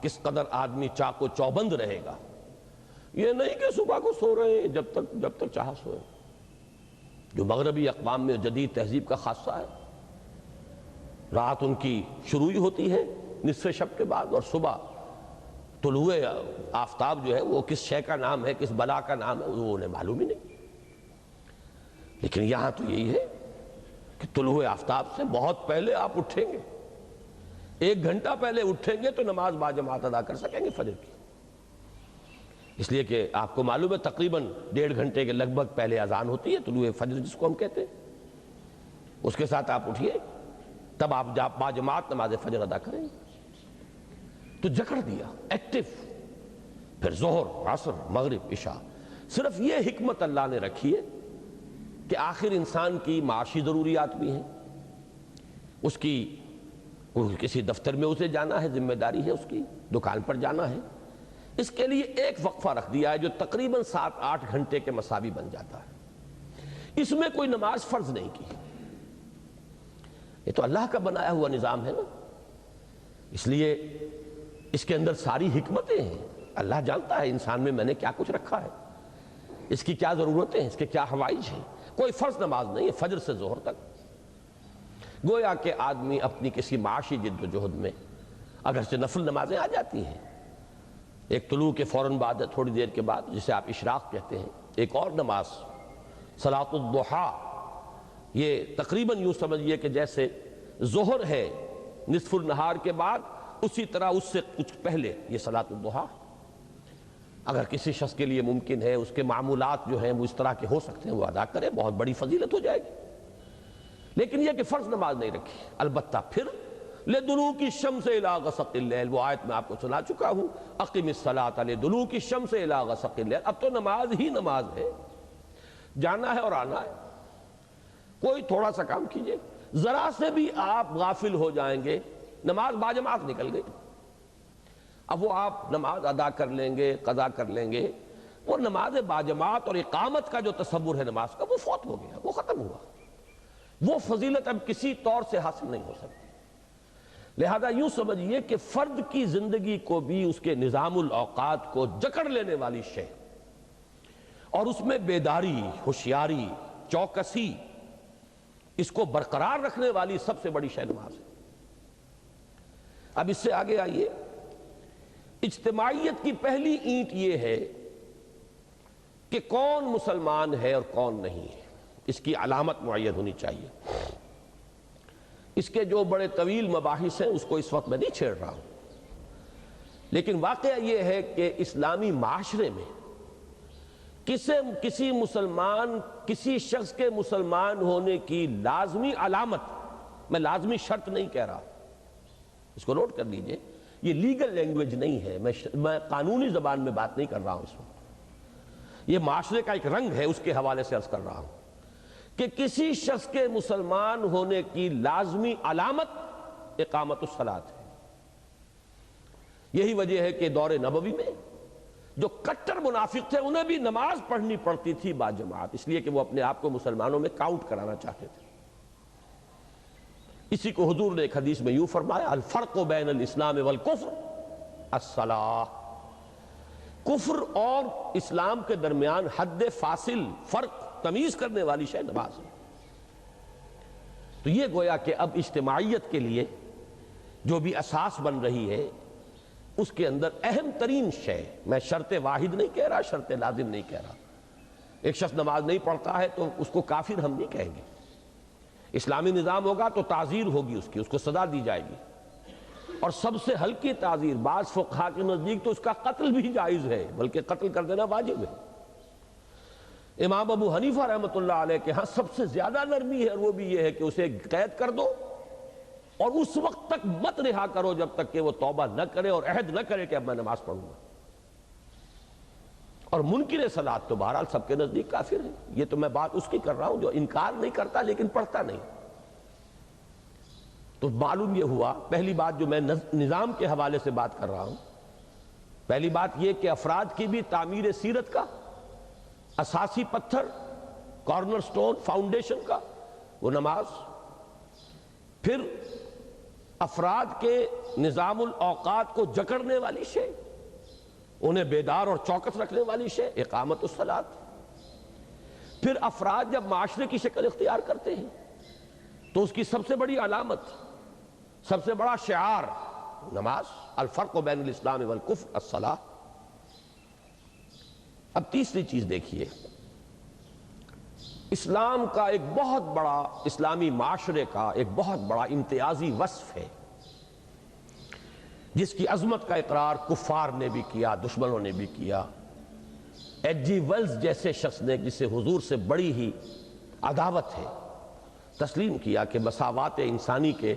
کس قدر آدمی چاق و چوبند رہے گا، یہ نہیں کہ صبح کو سو رہے ہیں جب تک چاہا سوئے، جو مغربی اقوام میں جدید تہذیب کا خاصہ ہے۔ رات ان کی شروع ہی ہوتی ہے نصف شب کے بعد، اور صبح طلوع آفتاب جو ہے وہ کس شے کا نام ہے، کس بلا کا نام ہے، وہ انہیں معلوم ہی نہیں۔ لیکن یہاں تو یہی ہے کہ طلوع آفتاب سے بہت پہلے آپ اٹھیں گے، 1 گھنٹہ پہلے اٹھیں گے تو نماز باجماعت ادا کر سکیں گے فجر کی۔ اس لیے کہ آپ کو معلوم ہے تقریباً 1.5 گھنٹے کے لگ بھگ پہلے اذان ہوتی ہے، طلوع فجر جس کو ہم کہتے ہیں، اس کے ساتھ آپ اٹھیے، تب آپ باجماعت نماز فجر ادا کریں گے۔ تو جکڑ دیا ایکٹیو، پھر ظہر، عصر، مغرب، عشاء۔ صرف یہ حکمت اللہ نے رکھی ہے کہ آخر انسان کی معاشی ضروریات بھی ہیں، اس کی کسی دفتر میں اسے جانا ہے، ذمہ داری ہے اس کی، دکان پر جانا ہے، اس کے لیے ایک وقفہ رکھ دیا ہے جو تقریباً 7-8 گھنٹے کے مساوی بن جاتا ہے۔ اس میں کوئی نماز فرض نہیں کی، یہ تو اللہ کا بنایا ہوا نظام ہے نا، اس لیے اس کے اندر ساری حکمتیں ہیں۔ اللہ جانتا ہے انسان میں نے کیا کچھ رکھا ہے، اس کی کیا ضرورتیں ہیں، اس کے کیا حوائج ہیں۔ کوئی فرض نماز نہیں ہے فجر سے ظہر تک۔ گویا کہ آدمی اپنی کسی معاشی جد و جہد میں اگرچہ نفل نمازیں آ جاتی ہیں، ایک طلوع کے فوراً بعد تھوڑی دیر کے بعد جسے آپ اشراق کہتے ہیں، ایک اور نماز صلاۃ الضحیٰ، یہ تقریباً یوں سمجھیے کہ جیسے ظہر ہے نصف النہار کے بعد، اسی طرح اس سے کچھ پہلے یہ صلاۃ الضحیٰ۔ اگر کسی شخص کے لیے ممکن ہے، اس کے معمولات جو ہیں وہ اس طرح کے ہو سکتے ہیں، وہ ادا کرے، بہت بڑی فضیلت ہو جائے گی۔ لیکن یہ کہ فرض نماز نہیں رکھی۔ البتہ پھر لِدُلُوكِ الشَّمْسِ إِلَىٰ غَسَقِ اللَّيْلِ، وہ آیت میں آپ کو سنا چکا ہوں، أَقِمِ الصَّلَاةَ لِدُلُوكِ الشَّمْسِ إِلَىٰ غَسَقِ اللَّيْلِ۔ اب تو نماز ہی نماز ہے، جانا ہے اور آنا ہے، کوئی تھوڑا سا کام کیجئے، ذرا سے بھی آپ غافل ہو جائیں گے، نماز باجماعت نکل گئی۔ اب وہ آپ نماز ادا کر لیں گے، قضا کر لیں گے، وہ نماز باجماعت اور اقامت کا جو تصور ہے نماز کا، وہ فوت ہو گیا، وہ ختم ہوا۔ وہ فضیلت اب کسی طور سے حاصل نہیں ہو سکتی۔ لہذا یوں سمجھیے کہ فرد کی زندگی کو بھی اس کے نظام الاوقات کو جکڑ لینے والی شے، اور اس میں بیداری، ہوشیاری، چوکسی، اس کو برقرار رکھنے والی سب سے بڑی شے نماز ہے۔ اب اس سے آگے آئیے، اجتماعیت کی پہلی اینٹ یہ ہے کہ کون مسلمان ہے اور کون نہیں ہے، اس کی علامت معین ہونی چاہیے۔ اس کے جو بڑے طویل مباحث ہیں اس کو اس وقت میں نہیں چھیڑ رہا ہوں، لیکن واقعہ یہ ہے کہ اسلامی معاشرے میں کسی مسلمان، کسی شخص کے مسلمان ہونے کی لازمی علامت، میں لازمی شرط نہیں کہہ رہا، اس کو نوٹ کر لیجئے، یہ لیگل لینگویج نہیں ہے، میں قانونی زبان میں بات نہیں کر رہا ہوں اس وقت، یہ معاشرے کا ایک رنگ ہے، اس کے حوالے سے عرض کر رہا ہوں کہ کسی شخص کے مسلمان ہونے کی لازمی علامت اقامت الصلاۃ ہے۔ یہی وجہ ہے کہ دور نبوی میں جو کٹر منافق تھے انہیں بھی نماز پڑھنی پڑتی تھی باجماعت، اس لیے کہ وہ اپنے آپ کو مسلمانوں میں کاؤنٹ کرانا چاہتے تھے۔ اسی کو حضور نے ایک حدیث میں یوں فرمایا، الفرق بین الاسلام والکفر الصلاۃ، کفر اور اسلام کے درمیان حد فاصل، فرق، تمیز کرنے والی شے نماز ہے۔ تو یہ گویا کہ اب اجتماعیت کے لیے جو بھی اساس بن رہی ہے، اس کے اندر اہم ترین شے، میں شرط واحد نہیں کہہ رہا، شرط لازم نہیں کہہ رہا، ایک شخص نماز نہیں پڑھتا ہے تو اس کو کافر ہم نہیں کہیں گے، اسلامی نظام ہوگا تو تعزیر ہوگی اس کو سزا دی جائے گی، اور سب سے ہلکی تعزیر، بعض فقہا کے نزدیک تو اس کا قتل بھی جائز ہے، بلکہ قتل کر دینا واجب ہے۔ امام ابو حنیفہ رحمۃ اللہ علیہ کے ہاں سب سے زیادہ نرمی ہے، اور وہ بھی یہ ہے کہ اسے قید کر دو اور اس وقت تک مت رہا کرو جب تک کہ وہ توبہ نہ کرے اور عہد نہ کرے کہ اب میں نماز پڑھوں گا۔ اور منکر صلاۃ تو بہرحال سب کے نزدیک کافر ہے، یہ تو میں بات اس کی کر رہا ہوں جو انکار نہیں کرتا لیکن پڑھتا نہیں۔ تو معلوم یہ ہوا، پہلی بات جو میں نظام کے حوالے سے بات کر رہا ہوں، پہلی بات یہ کہ افراد کی بھی تعمیر سیرت کا اساسی پتھر، کارنر سٹون، فاؤنڈیشن کا وہ نماز، پھر افراد کے نظام الاوقات کو جکڑنے والی شے، انہیں بیدار اور چوکس رکھنے والی شے اقامت الصلاۃ، پھر افراد جب معاشرے کی شکل اختیار کرتے ہیں تو اس کی سب سے بڑی علامت، سب سے بڑا شعار نماز، الفرق بین الاسلام والکفر الصلاۃ۔ اب تیسری چیز دیکھیے، اسلام کا ایک بہت بڑا، اسلامی معاشرے کا ایک بہت بڑا امتیازی وصف ہے جس کی عظمت کا اقرار کفار نے بھی کیا، دشمنوں نے بھی کیا، ایچ جی ویلز جیسے شخص نے جسے حضور سے بڑی ہی عداوت ہے، تسلیم کیا کہ مساوات انسانی کے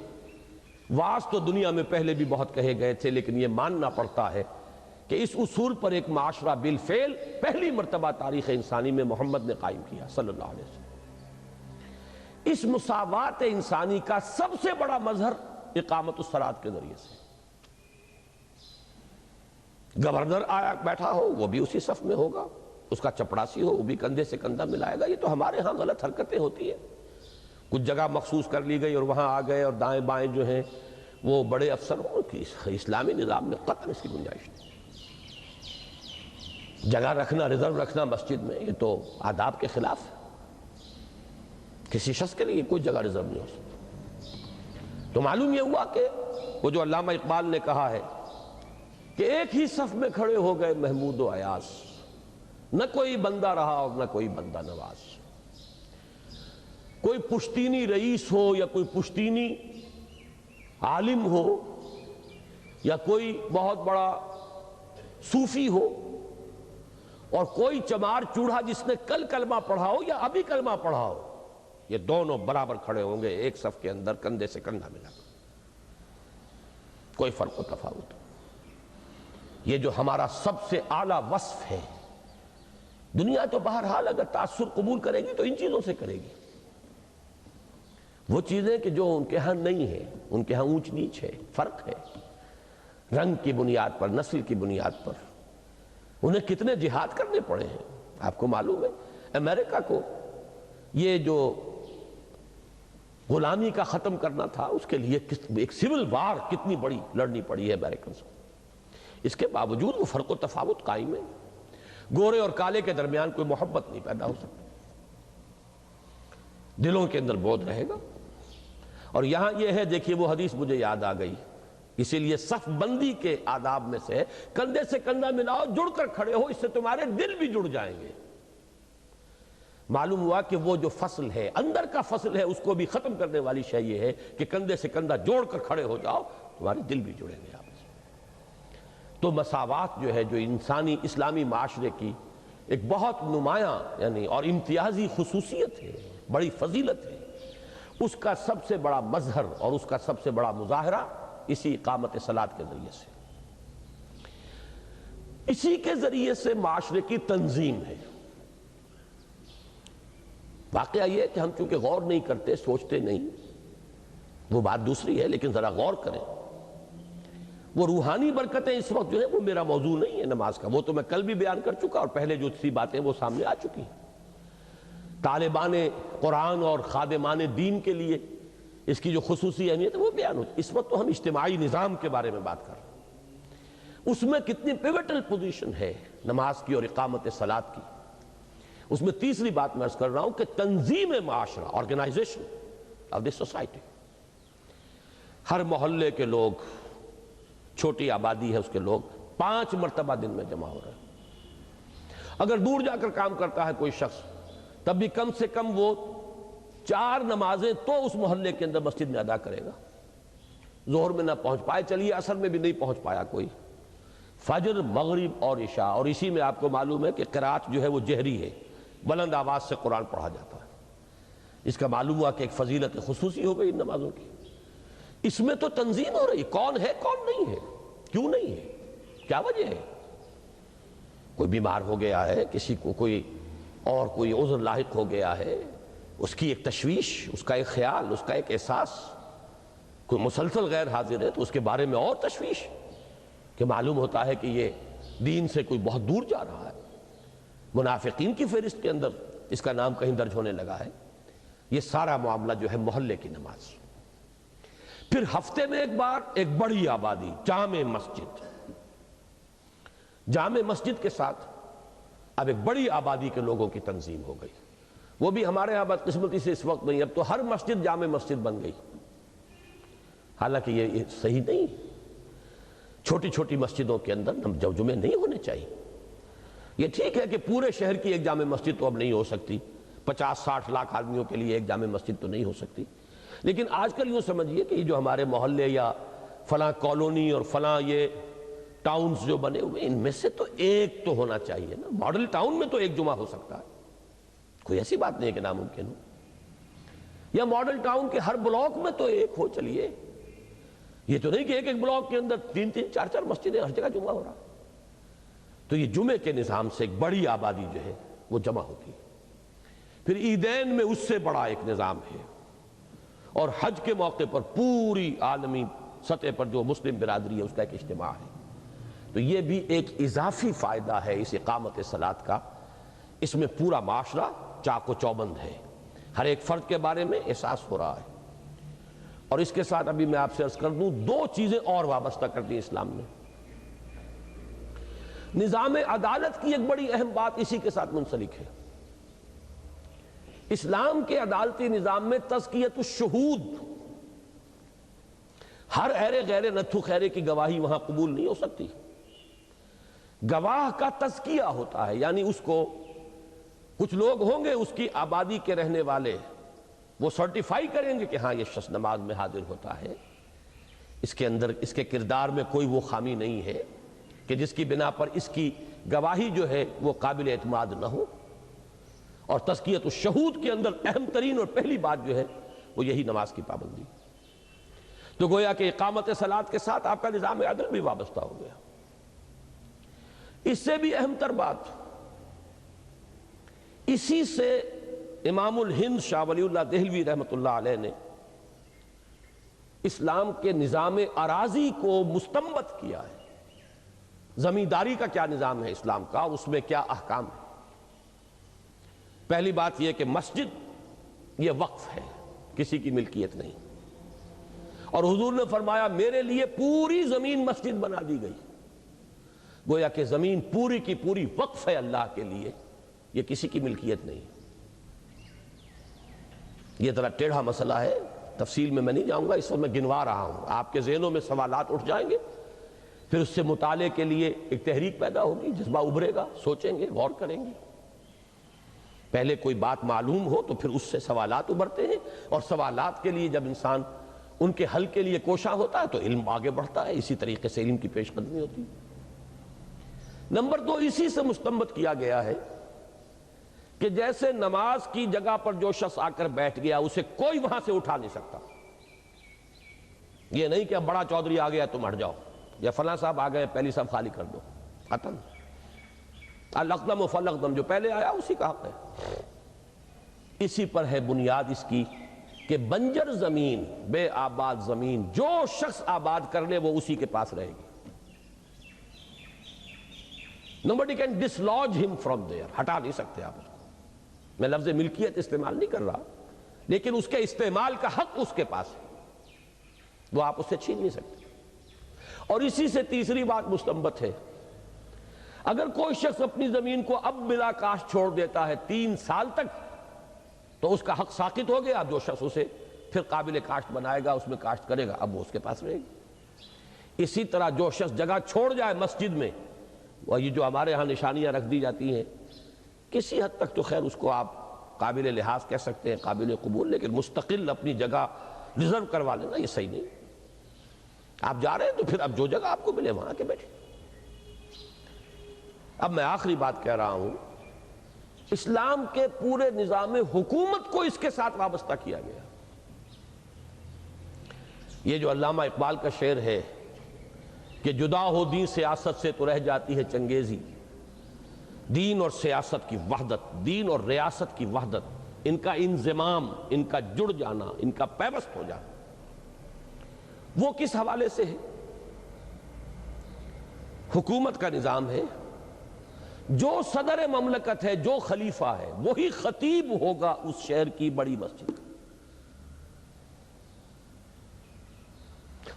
واعظ تو دنیا میں پہلے بھی بہت کہے گئے تھے، لیکن یہ ماننا پڑتا ہے کہ اس اصول پر ایک معاشرہ بالفعل پہلی مرتبہ تاریخ انسانی میں محمد نے قائم کیا صلی اللہ علیہ وسلم۔ اس مساوات انسانی کا سب سے بڑا مظہر اقامت الصلاۃ کے ذریعے سے، گورنر آیا بیٹھا ہو وہ بھی اسی صف میں ہوگا، اس کا چپڑاسی ہو وہ بھی کندھے سے کندھا ملائے گا۔ یہ تو ہمارے ہاں غلط حرکتیں ہوتی ہیں، کچھ جگہ مخصوص کر لی گئی اور وہاں آ گئے اور دائیں بائیں جو ہیں وہ بڑے افسر ہوں کہ اسلامی نظام میں قطعاً اس کی گنجائش نہیں۔ جگہ رکھنا، ریزرو رکھنا مسجد میں، یہ تو آداب کے خلاف ہے۔ کسی شخص کے لیے کوئی جگہ ریزرو نہیں ہو سکتی۔ تو معلوم یہ ہوا کہ وہ جو علامہ اقبال نے کہا ہے کہ ایک ہی صف میں کھڑے ہو گئے محمود و ایاز، نہ کوئی بندہ رہا اور نہ کوئی بندہ نواز۔ کوئی پشتینی رئیس ہو یا کوئی پشتینی عالم ہو یا کوئی بہت بڑا صوفی ہو اور کوئی چمار چوڑا جس نے کل کلمہ پڑھا ہو یا ابھی کلمہ پڑھا ہو، یہ دونوں برابر کھڑے ہوں گے ایک صف کے اندر کندھے سے کندھا ملا کر، کوئی فرق و تفاوت۔ یہ جو ہمارا سب سے اعلیٰ وصف ہے، دنیا تو بہرحال اگر تاثر قبول کرے گی تو ان چیزوں سے کرے گی، وہ چیزیں کہ جو ان کے ہاں نہیں ہیں، ان کے ہاں اونچ نیچ ہے، فرق ہے، رنگ کی بنیاد پر، نسل کی بنیاد پر۔ انہیں کتنے جہاد کرنے پڑے ہیں، آپ کو معلوم ہے۔ امریکہ کو یہ جو غلامی کا ختم کرنا تھا، اس کے لیے ایک سول وار کتنی بڑی لڑنی پڑی ہے امریکنز کو۔ اس کے باوجود وہ فرق و تفاوت قائم ہے، گورے اور کالے کے درمیان کوئی محبت نہیں پیدا ہو سکتی، دلوں کے اندر بودھ رہے گا۔ اور یہاں یہ ہے، دیکھیے وہ حدیث مجھے یاد آ گئی، اسی لیے صف بندی کے آداب میں سے کندھے سے کندھا ملاؤ، جڑ کر کھڑے ہو، اس سے تمہارے دل بھی جڑ جائیں گے۔ معلوم ہوا کہ وہ جو فصل ہے، اندر کا فصل ہے، اس کو بھی ختم کرنے والی شے یہ ہے کہ کندھے سے کندھا جوڑ کر کھڑے ہو جاؤ، تمہارے دل بھی جڑیں گے آپس میں۔ تو مساوات جو ہے، جو انسانی اسلامی معاشرے کی ایک بہت نمایاں یعنی اور امتیازی خصوصیت ہے، بڑی فضیلت ہے، اس کا سب سے بڑا مظہر اور اس کا سب سے بڑا مظاہرہ اسی اقامت صلاۃ کے ذریعے سے، اسی کے ذریعے سے معاشرے کی تنظیم ہے۔ واقعہ یہ ہے کہ ہم چونکہ غور نہیں کرتے، سوچتے نہیں، وہ بات دوسری ہے، لیکن ذرا غور کریں۔ وہ روحانی برکتیں اس وقت جو ہے وہ میرا موضوع نہیں ہے نماز کا، وہ تو میں کل بھی بیان کر چکا اور پہلے جو سی باتیں وہ سامنے آ چکی ہیں۔ طالبان قرآن اور خادمان دین کے لیے اس کی جو خصوصی اہمیت ہے وہ بیان ہوتی۔ اس وقت تو ہم اجتماعی نظام کے بارے میں بات کر رہے ہیں، اس میں کتنی پیوٹل پوزیشن ہے نماز کی اور اقامت صلاۃ کی۔ اس میں تیسری بات میں عرض کر رہا ہوں کہ تنظیم معاشرہ، آرگنائزیشن آف دی سوسائٹی، ہر محلے کے لوگ، چھوٹی آبادی ہے اس کے لوگ 5 مرتبہ دن میں جمع ہو رہے ہیں۔ اگر دور جا کر کام کرتا ہے کوئی شخص، تب بھی کم سے کم وہ 4 نمازیں تو اس محلے کے اندر مسجد میں ادا کرے گا۔ ظہر میں نہ پہنچ پائے، چلیے عصر میں بھی نہیں پہنچ پایا کوئی، فجر، مغرب اور عشاء، اور اسی میں آپ کو معلوم ہے کہ قرات جو ہے وہ جہری ہے، بلند آواز سے قرآن پڑھا جاتا ہے۔ اس کا معلوم ہوا کہ ایک فضیلت خصوصی ہو گئی ان نمازوں کی۔ اس میں تو تنظیم ہو رہی، کون ہے کون نہیں ہے، کیوں نہیں ہے، کیا وجہ ہے؟ کوئی بیمار ہو گیا ہے، کسی کو کوئی اور کوئی عذر لاحق ہو گیا ہے، اس کی ایک تشویش، اس کا ایک خیال، اس کا ایک احساس، کوئی مسلسل غیر حاضر ہے تو اس کے بارے میں اور تشویش، کہ معلوم ہوتا ہے کہ یہ دین سے کوئی بہت دور جا رہا ہے، منافقین کی فہرست کے اندر اس کا نام کہیں درج ہونے لگا ہے۔ یہ سارا معاملہ جو ہے محلے کی نماز۔ پھر ہفتے میں ایک بار ایک بڑی آبادی، جامع مسجد، جامع مسجد کے ساتھ اب ایک بڑی آبادی کے لوگوں کی تنظیم ہو گئی۔ وہ بھی ہمارے یہاں بدقسمتی سے اس وقت نہیں، اب تو ہر مسجد جامع مسجد بن گئی، حالانکہ یہ صحیح نہیں۔ چھوٹی چھوٹی مسجدوں کے اندر جمعے نہیں ہونے چاہیے۔ یہ ٹھیک ہے کہ پورے شہر کی ایک جامع مسجد تو اب نہیں ہو سکتی، 50-60 لاکھ آدمیوں کے لیے ایک جامع مسجد تو نہیں ہو سکتی، لیکن آج کل یوں سمجھیے کہ یہ جو ہمارے محلے یا فلاں کالونی اور فلاں یہ ٹاؤنز جو بنے ہوئے ان میں سے تو ایک تو ہونا چاہیے نا. ماڈل ٹاؤن میں تو ایک جمعہ ہو سکتا ہے, کوئی ایسی بات نہیں ہے کہ ناممکن ہو. یا ماڈل ٹاؤن کے ہر بلاک میں تو ایک ہو. چلیے, یہ تو نہیں کہ ایک بلاک کے اندر 3-3 4-4 مسجدیں ہر جگہ جمعہ ہو رہا. تو یہ جمعے کے نظام سے ایک بڑی آبادی جو ہے وہ جمع ہوتی ہے. پھر عیدین میں اس سے بڑا ایک نظام ہے, اور حج کے موقع پر پوری عالمی سطح پر جو مسلم برادری ہے اس کا ایک اجتماع ہے. تو یہ بھی ایک اضافی فائدہ ہے اس اقامت صلاۃ کا. اس میں پورا معاشرہ چاق و چوبند ہے, ہر ایک فرد کے بارے میں احساس ہو رہا ہے. اور اس کے ساتھ ابھی میں آپ سے عرض کر دوں, 2 چیزیں اور وابستہ کرتی ہیں اسلام میں. نظام عدالت کی ایک بڑی اہم بات اسی کے ساتھ منسلک ہے. اسلام کے عدالتی نظام میں تزکیۃ الشہود, ہر ایرے غیر نتھو خیرے کی گواہی وہاں قبول نہیں ہو سکتی. گواہ کا تزکیہ ہوتا ہے, یعنی اس کو کچھ لوگ ہوں گے اس کی آبادی کے رہنے والے, وہ سرٹیفائی کریں گے کہ ہاں یہ شخص نماز میں حاضر ہوتا ہے, اس کے اندر اس کے کردار میں کوئی وہ خامی نہیں ہے کہ جس کی بنا پر اس کی گواہی جو ہے وہ قابل اعتماد نہ ہو. اور تزکیۃ الشہود کے اندر اہم ترین اور پہلی بات جو ہے وہ یہی نماز کی پابندی. تو گویا کہ اقامت صلاۃ کے ساتھ آپ کا نظام عدل بھی وابستہ ہو گیا. اس سے بھی اہم تر بات, اسی سے امام الہند شاہ ولی اللہ دہلوی رحمۃ اللہ علیہ نے اسلام کے نظام اراضی کو مستنبط کیا ہے. زمینداری کا کیا نظام ہے اسلام کا, اس میں کیا احکام ہے. پہلی بات یہ کہ مسجد یہ وقف ہے, کسی کی ملکیت نہیں. اور حضور نے فرمایا میرے لیے پوری زمین مسجد بنا دی گئی. گویا کہ زمین پوری کی پوری وقف ہے اللہ کے لیے, یہ کسی کی ملکیت نہیں. یہ ذرا ٹیڑھا مسئلہ ہے, تفصیل میں نہیں جاؤں گا, اس وقت میں گنوا رہا ہوں. آپ کے ذہنوں میں سوالات اٹھ جائیں گے, پھر اس سے مطالعے کے لیے ایک تحریک پیدا ہوگی, جذبہ ابھرے گا, سوچیں گے, غور کریں گے. پہلے کوئی بات معلوم ہو تو پھر اس سے سوالات ابھرتے ہیں, اور سوالات کے لیے جب انسان ان کے حل کے لیے کوشاں ہوتا ہے تو علم آگے بڑھتا ہے. اسی طریقے سے علم کی پیش قدمی ہوتی ہے. نمبر 2, اسی سے مستنبط کیا گیا ہے کہ جیسے نماز کی جگہ پر جو شخص آ کر بیٹھ گیا اسے کوئی وہاں سے اٹھا نہیں سکتا. یہ نہیں کہ اب بڑا چودھری آ گیا تم ہٹ جاؤ, یا فلاں صاحب آ گئے پہلی صاحب خالی کر دو, ختم. الاقدم و فالاقدم, جو پہلے آیا اسی کا حق ہے. اسی پر ہے بنیاد اس کی کہ بنجر زمین, بے آباد زمین جو شخص آباد کر لے وہ اسی کے پاس رہے گی. Nobody can dislodge him from there, ہٹا نہیں سکتے آپ اس کو. میں لفظ ملکیت استعمال نہیں کر رہا, لیکن اس کے استعمال کا حق اس کے پاس ہے, وہ آپ اس سے چھین نہیں سکتے. اور اسی سے تیسری بات مستنبط ہے, اگر کوئی شخص اپنی زمین کو اب بلا کاشت چھوڑ دیتا ہے 3 سال تک, تو اس کا حق ساقط ہو گیا. اب جو شخص اسے پھر قابل کاشت بنائے گا, اس میں کاشت کرے گا, اب وہ اس کے پاس رہے گی. اسی طرح جو شخص جگہ چھوڑ جائے مسجد میں, وہ یہ جو ہمارے ہاں نشانیاں رکھ دی جاتی ہیں, کسی حد تک تو خیر اس کو آپ قابل لحاظ کہہ سکتے ہیں, قابل قبول, لیکن مستقل اپنی جگہ ریزرو کروا لینا یہ صحیح نہیں. آپ جا رہے ہیں تو پھر اب جو جگہ آپ کو ملے وہاں کے بیٹھے. اب میں آخری بات کہہ رہا ہوں, اسلام کے پورے نظام حکومت کو اس کے ساتھ وابستہ کیا گیا. یہ جو علامہ اقبال کا شعر ہے کہ جدا ہو دین سیاست سے تو رہ جاتی ہے چنگیزی, دین اور سیاست کی وحدت, دین اور ریاست کی وحدت, ان کا انضمام, ان کا جڑ جانا, ان کا پیوست ہو جانا, وہ کس حوالے سے ہے؟ حکومت کا نظام ہے, جو صدر مملکت ہے, جو خلیفہ ہے, وہی خطیب ہوگا اس شہر کی بڑی مسجد کا.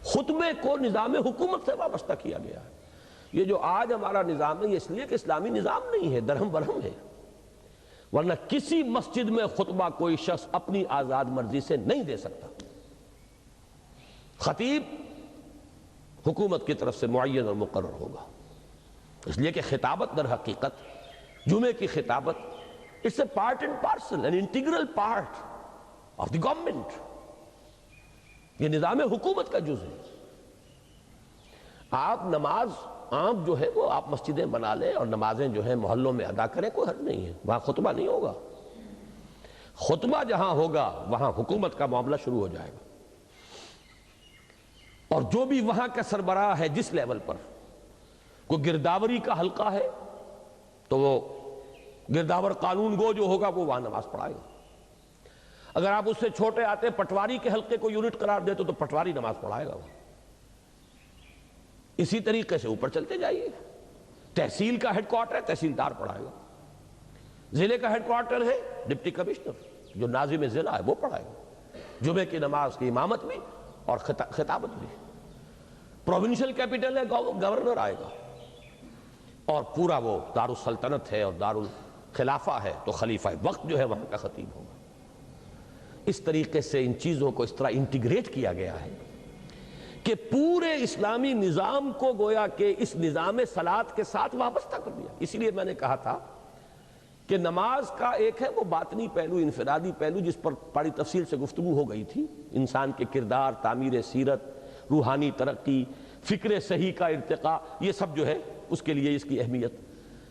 خطبے کو نظام حکومت سے وابستہ کیا گیا ہے. یہ جو آج ہمارا نظام ہے یہ اس لیے کہ اسلامی نظام نہیں ہے, درہم برہم ہے, ورنہ کسی مسجد میں خطبہ کوئی شخص اپنی آزاد مرضی سے نہیں دے سکتا. خطیب حکومت کی طرف سے معین اور مقرر ہوگا, اس لیے کہ خطابت در حقیقت, جمعے کی خطابت, it's a part and parcel, an integral part of the government. یہ نظام حکومت کا جز ہے. آپ نماز عام جو ہے وہ آپ مسجدیں بنا لیں اور نمازیں جو ہیں محلوں میں ادا کریں، کوئی حرج نہیں ہے، وہاں خطبہ نہیں ہوگا۔ خطبہ جہاں ہوگا وہاں حکومت کا معاملہ شروع ہو جائے گا، اور جو بھی وہاں کا سربراہ ہے جس لیول پر، کوئی گرداوری کا حلقہ ہے تو وہ گرداور قانون گو جو ہوگا وہ وہاں نماز پڑھائے گا۔ اگر آپ اس سے چھوٹے آتے پٹواری کے حلقے کو یونٹ قرار دیتے تو پٹواری نماز پڑھائے گا وہ۔ اسی طریقے سے اوپر چلتے جائیے، تحصیل کا ہیڈ کوارٹر ہے تحصیلدار پڑھائے گا، ضلع کا ہیڈ کوارٹر ہے ڈپٹی کمشنر جو ناظم ضلع ہے وہ پڑھائے گا، جمعے کی نماز کی امامت بھی اور خطابت بھی۔ پروونشل کیپٹل ہے گورنر آئے گا، اور پورا وہ دارالسلطنت ہے اور دارالخلافہ ہے تو خلیفہ وقت جو ہے وہاں کا خطیب ہوگا۔ اس طریقے سے ان چیزوں کو اس طرح انٹیگریٹ کیا گیا ہے کہ پورے اسلامی نظام کو گویا کہ اس نظام صلاۃ کے ساتھ وابستہ کر دیا۔ اسی لیے میں نے کہا تھا کہ نماز کا ایک ہے وہ باطنی پہلو، انفرادی پہلو، جس پر بڑی تفصیل سے گفتگو ہو گئی تھی، انسان کے کردار، تعمیر سیرت، روحانی ترقی، فکر صحیح کا ارتقاء، یہ سب جو ہے اس کے لیے اس کی اہمیت۔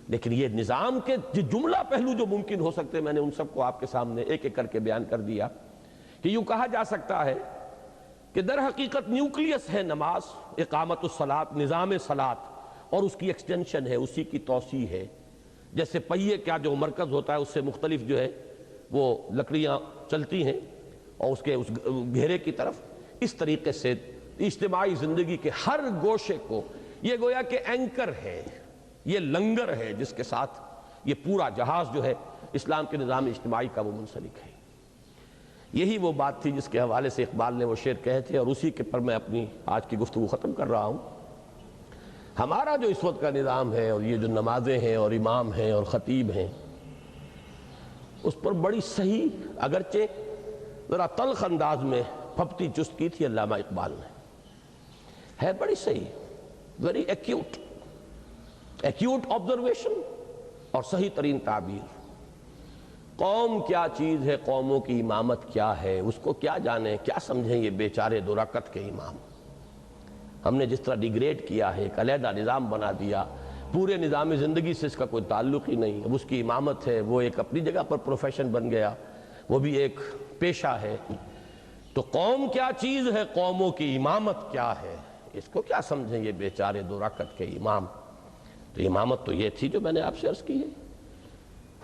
لیکن یہ نظام کے جملہ پہلو جو ممکن ہو سکتے، میں نے ان سب کو آپ کے سامنے ایک ایک کر کے بیان کر دیا کہ یوں کہا جا سکتا ہے کہ در حقیقت نیوکلیس ہے نماز، اقامت الصلاۃ، نظام صلاۃ، اور اس کی ایکسٹینشن ہے، اسی کی توسیع ہے۔ جیسے پہیے کا جو مرکز ہوتا ہے اس سے مختلف جو ہے وہ لکڑیاں چلتی ہیں اور اس کے اس گھیرے کی طرف، اس طریقے سے اجتماعی زندگی کے ہر گوشے کو یہ گویا کہ اینکر ہے، یہ لنگر ہے جس کے ساتھ یہ پورا جہاز جو ہے اسلام کے نظام اجتماعی کا وہ منسلک ہے۔ یہی وہ بات تھی جس کے حوالے سے اقبال نے وہ شعر کہے تھے، اور اسی کے پر میں اپنی آج کی گفتگو ختم کر رہا ہوں۔ ہمارا جو اس وقت کا نظام ہے اور یہ جو نمازیں ہیں اور امام ہیں اور خطیب ہیں، اس پر بڑی صحیح اگرچہ ذرا تلخ انداز میں پھپتی چست کی تھی علامہ اقبال نے، ہے بڑی صحیح، ویری ایکیوٹ آبزرویشن اور صحیح ترین تعبیر۔ قوم کیا چیز ہے، قوموں کی امامت کیا ہے، اس کو کیا جانیں، کیا سمجھیں یہ بیچارے دو رکعت کے امام۔ ہم نے جس طرح ڈیگریڈ کیا ہے، ایک علیحدہ نظام بنا دیا، پورے نظام زندگی سے اس کا کوئی تعلق ہی نہیں، اب اس کی امامت ہے، وہ ایک اپنی جگہ پر پروفیشن بن گیا، وہ بھی ایک پیشہ ہے۔ تو قوم کیا چیز ہے، قوموں کی امامت کیا ہے، اس کو کیا سمجھیں یہ بیچارے دو رکعت کے امام۔ تو امامت تو یہ تھی جو میں نے آپ سے عرض کی ہے،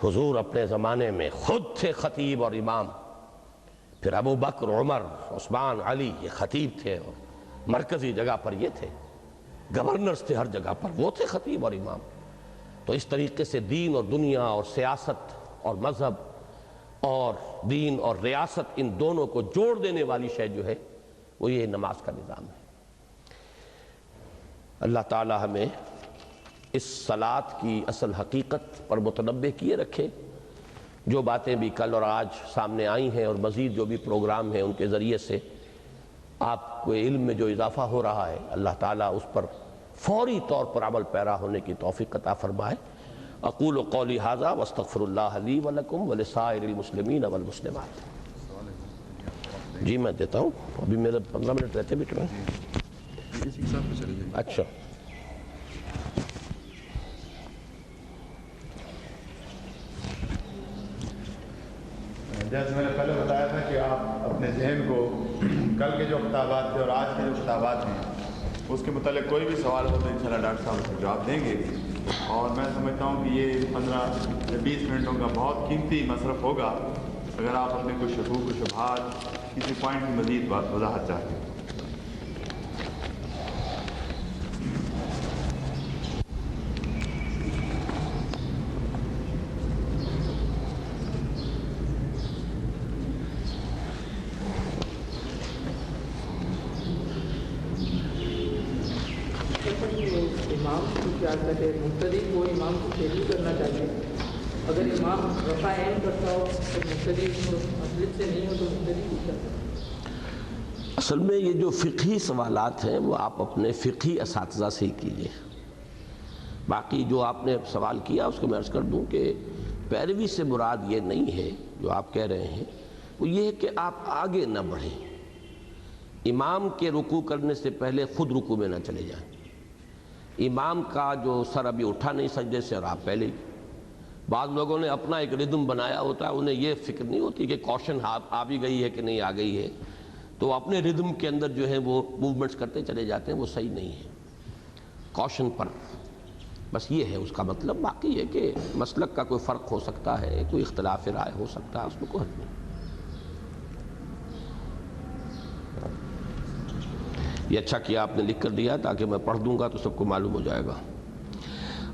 حضور اپنے زمانے میں خود تھے خطیب اور امام، پھر ابو بکر، عمر، عثمان، علی یہ خطیب تھے اور مرکزی جگہ پر یہ تھے، گورنرز تھے ہر جگہ پر، وہ تھے خطیب اور امام۔ تو اس طریقے سے دین اور دنیا اور سیاست اور مذہب اور دین اور ریاست، ان دونوں کو جوڑ دینے والی شے جو ہے وہ یہ نماز کا نظام ہے۔ اللہ تعالی ہمیں اس صلاۃ کی اصل حقیقت پر متنبہ کیے رکھے۔ جو باتیں بھی کل اور آج سامنے آئی ہیں اور مزید جو بھی پروگرام ہیں ان کے ذریعے سے آپ کو علم میں جو اضافہ ہو رہا ہے، اللہ تعالیٰ اس پر فوری طور پر عمل پیرا ہونے کی توفیق عطا فرمائے۔ اقول قولی ھذا واستغفر اللہ لی ولکم ولسائر المسلمین والمسلمات۔ جی میں دیتا ہوں، ابھی میرے 15 منٹ رہتے بیٹھ میں۔ اچھا جیسے میں نے پہلے بتایا تھا کہ آپ اپنے ذہن کو کل کے جو خطابات تھے اور آج کے جو خطابات ہیں اس کے متعلق کوئی بھی سوال ہو تو انشاءاللہ ڈاکٹر صاحب اس کو جواب دیں گے، اور میں سمجھتا ہوں کہ یہ 15 یا 20 منٹوں کا بہت قیمتی مصرف ہوگا اگر آپ اپنے کچھ شکوک و شبہات، کسی پوائنٹ کی مزید وضاحت چاہتے ہیں۔ امام کی کیا ہے، مقتدی کو امام کو شیڈول کرنا چاہیے، اگر امام رفع عین کرتا ہو تو مقتدی مسجد سے نہیں ہو تو مقتدی کچھ کرتا ہے۔ اصل میں یہ جو فقہی سوالات ہیں وہ آپ اپنے فقہی اساتذہ سے ہی کیجئے۔ باقی جو آپ نے سوال کیا اس کو میں عرض کر دوں کہ پیروی سے مراد یہ نہیں ہے جو آپ کہہ رہے ہیں، وہ یہ ہے کہ آپ آگے نہ بڑھیں، امام کے رکوع کرنے سے پہلے خود رکوع میں نہ چلے جائیں، امام کا جو سر ابھی اٹھا نہیں سجدے سے اور آپ پہلے ہی. بعض لوگوں نے اپنا ایک ردم بنایا ہوتا ہے, انہیں یہ فکر نہیں ہوتی کہ کوشن آ بھی گئی ہے کہ نہیں آ گئی ہے, تو اپنے ردم کے اندر جو ہے وہ موومنٹس کرتے چلے جاتے ہیں, وہ صحیح نہیں ہے. کوشن پر بس یہ ہے اس کا مطلب. باقی ہے کہ مسلک کا کوئی فرق ہو سکتا ہے, کوئی اختلاف رائے ہو سکتا ہے, اس میں کوئی حرج نہیں. یہ اچھا کیا آپ نے لکھ کر دیا تاکہ میں پڑھ دوں گا تو سب کو معلوم ہو جائے گا.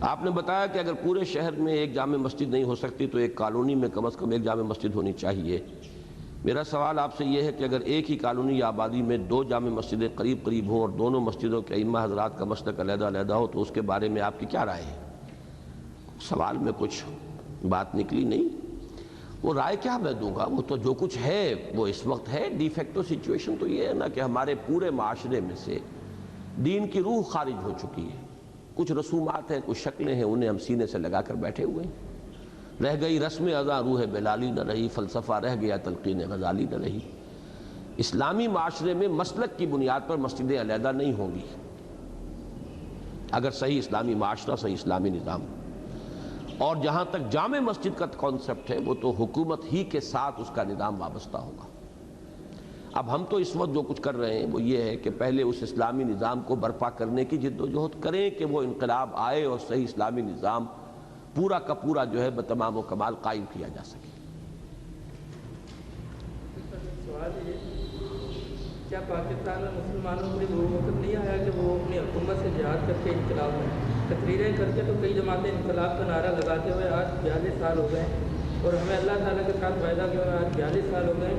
آپ نے بتایا کہ اگر پورے شہر میں ایک جامع مسجد نہیں ہو سکتی تو ایک کالونی میں کم از کم ایک جامع مسجد ہونی چاہیے. میرا سوال آپ سے یہ ہے کہ اگر ایک ہی کالونی یا آبادی میں 2 جامع مسجدیں قریب قریب ہوں اور دونوں مسجدوں کے ائمہ حضرات کا مسلک علیحدہ علیحدہ ہو تو اس کے بارے میں آپ کی کیا رائے ہے؟ سوال میں کچھ بات نکلی نہیں. وہ رائے کیا میں دوں گا, وہ تو جو کچھ ہے وہ اس وقت ہے. ڈی فیکٹو سچویشن تو یہ ہے نا کہ ہمارے پورے معاشرے میں سے دین کی روح خارج ہو چکی ہے. کچھ رسومات ہیں, کچھ شکلیں ہیں, انہیں ہم سینے سے لگا کر بیٹھے ہوئے ہیں. رہ گئی رسم ازاں روح بلالی نہ رہی, فلسفہ رہ گیا تلقین غزالی نہ رہی. اسلامی معاشرے میں مسلک کی بنیاد پر مسجدیں علیحدہ نہیں ہوں گی اگر صحیح اسلامی معاشرہ, صحیح اسلامی نظام. اور جہاں تک جامع مسجد کا کانسیپٹ ہے وہ تو حکومت ہی کے ساتھ اس کا نظام وابستہ ہوگا. اب ہم تو اس وقت جو کچھ کر رہے ہیں وہ یہ ہے کہ پہلے اس اسلامی نظام کو برپا کرنے کی جد و جہد کریں کہ وہ انقلاب آئے اور صحیح اسلامی نظام پورا کا پورا جو ہے بتمام و کمال قائم کیا جا سکے. سوال یہ کیا پاکستان میں مسلمانوں کو وہ وقت نہیں آیا کہ وہ اپنی حکومت سے جہاد کر کے انقلاب میں تقریریں کر کے تو کئی جماعتیں انقلاب کا نعرہ لگاتے ہوئے آج 42 سال ہو گئے اور ہمیں اللہ تعالیٰ کے ساتھ وعدہ کیا ہوا آج 42 سال ہو گئے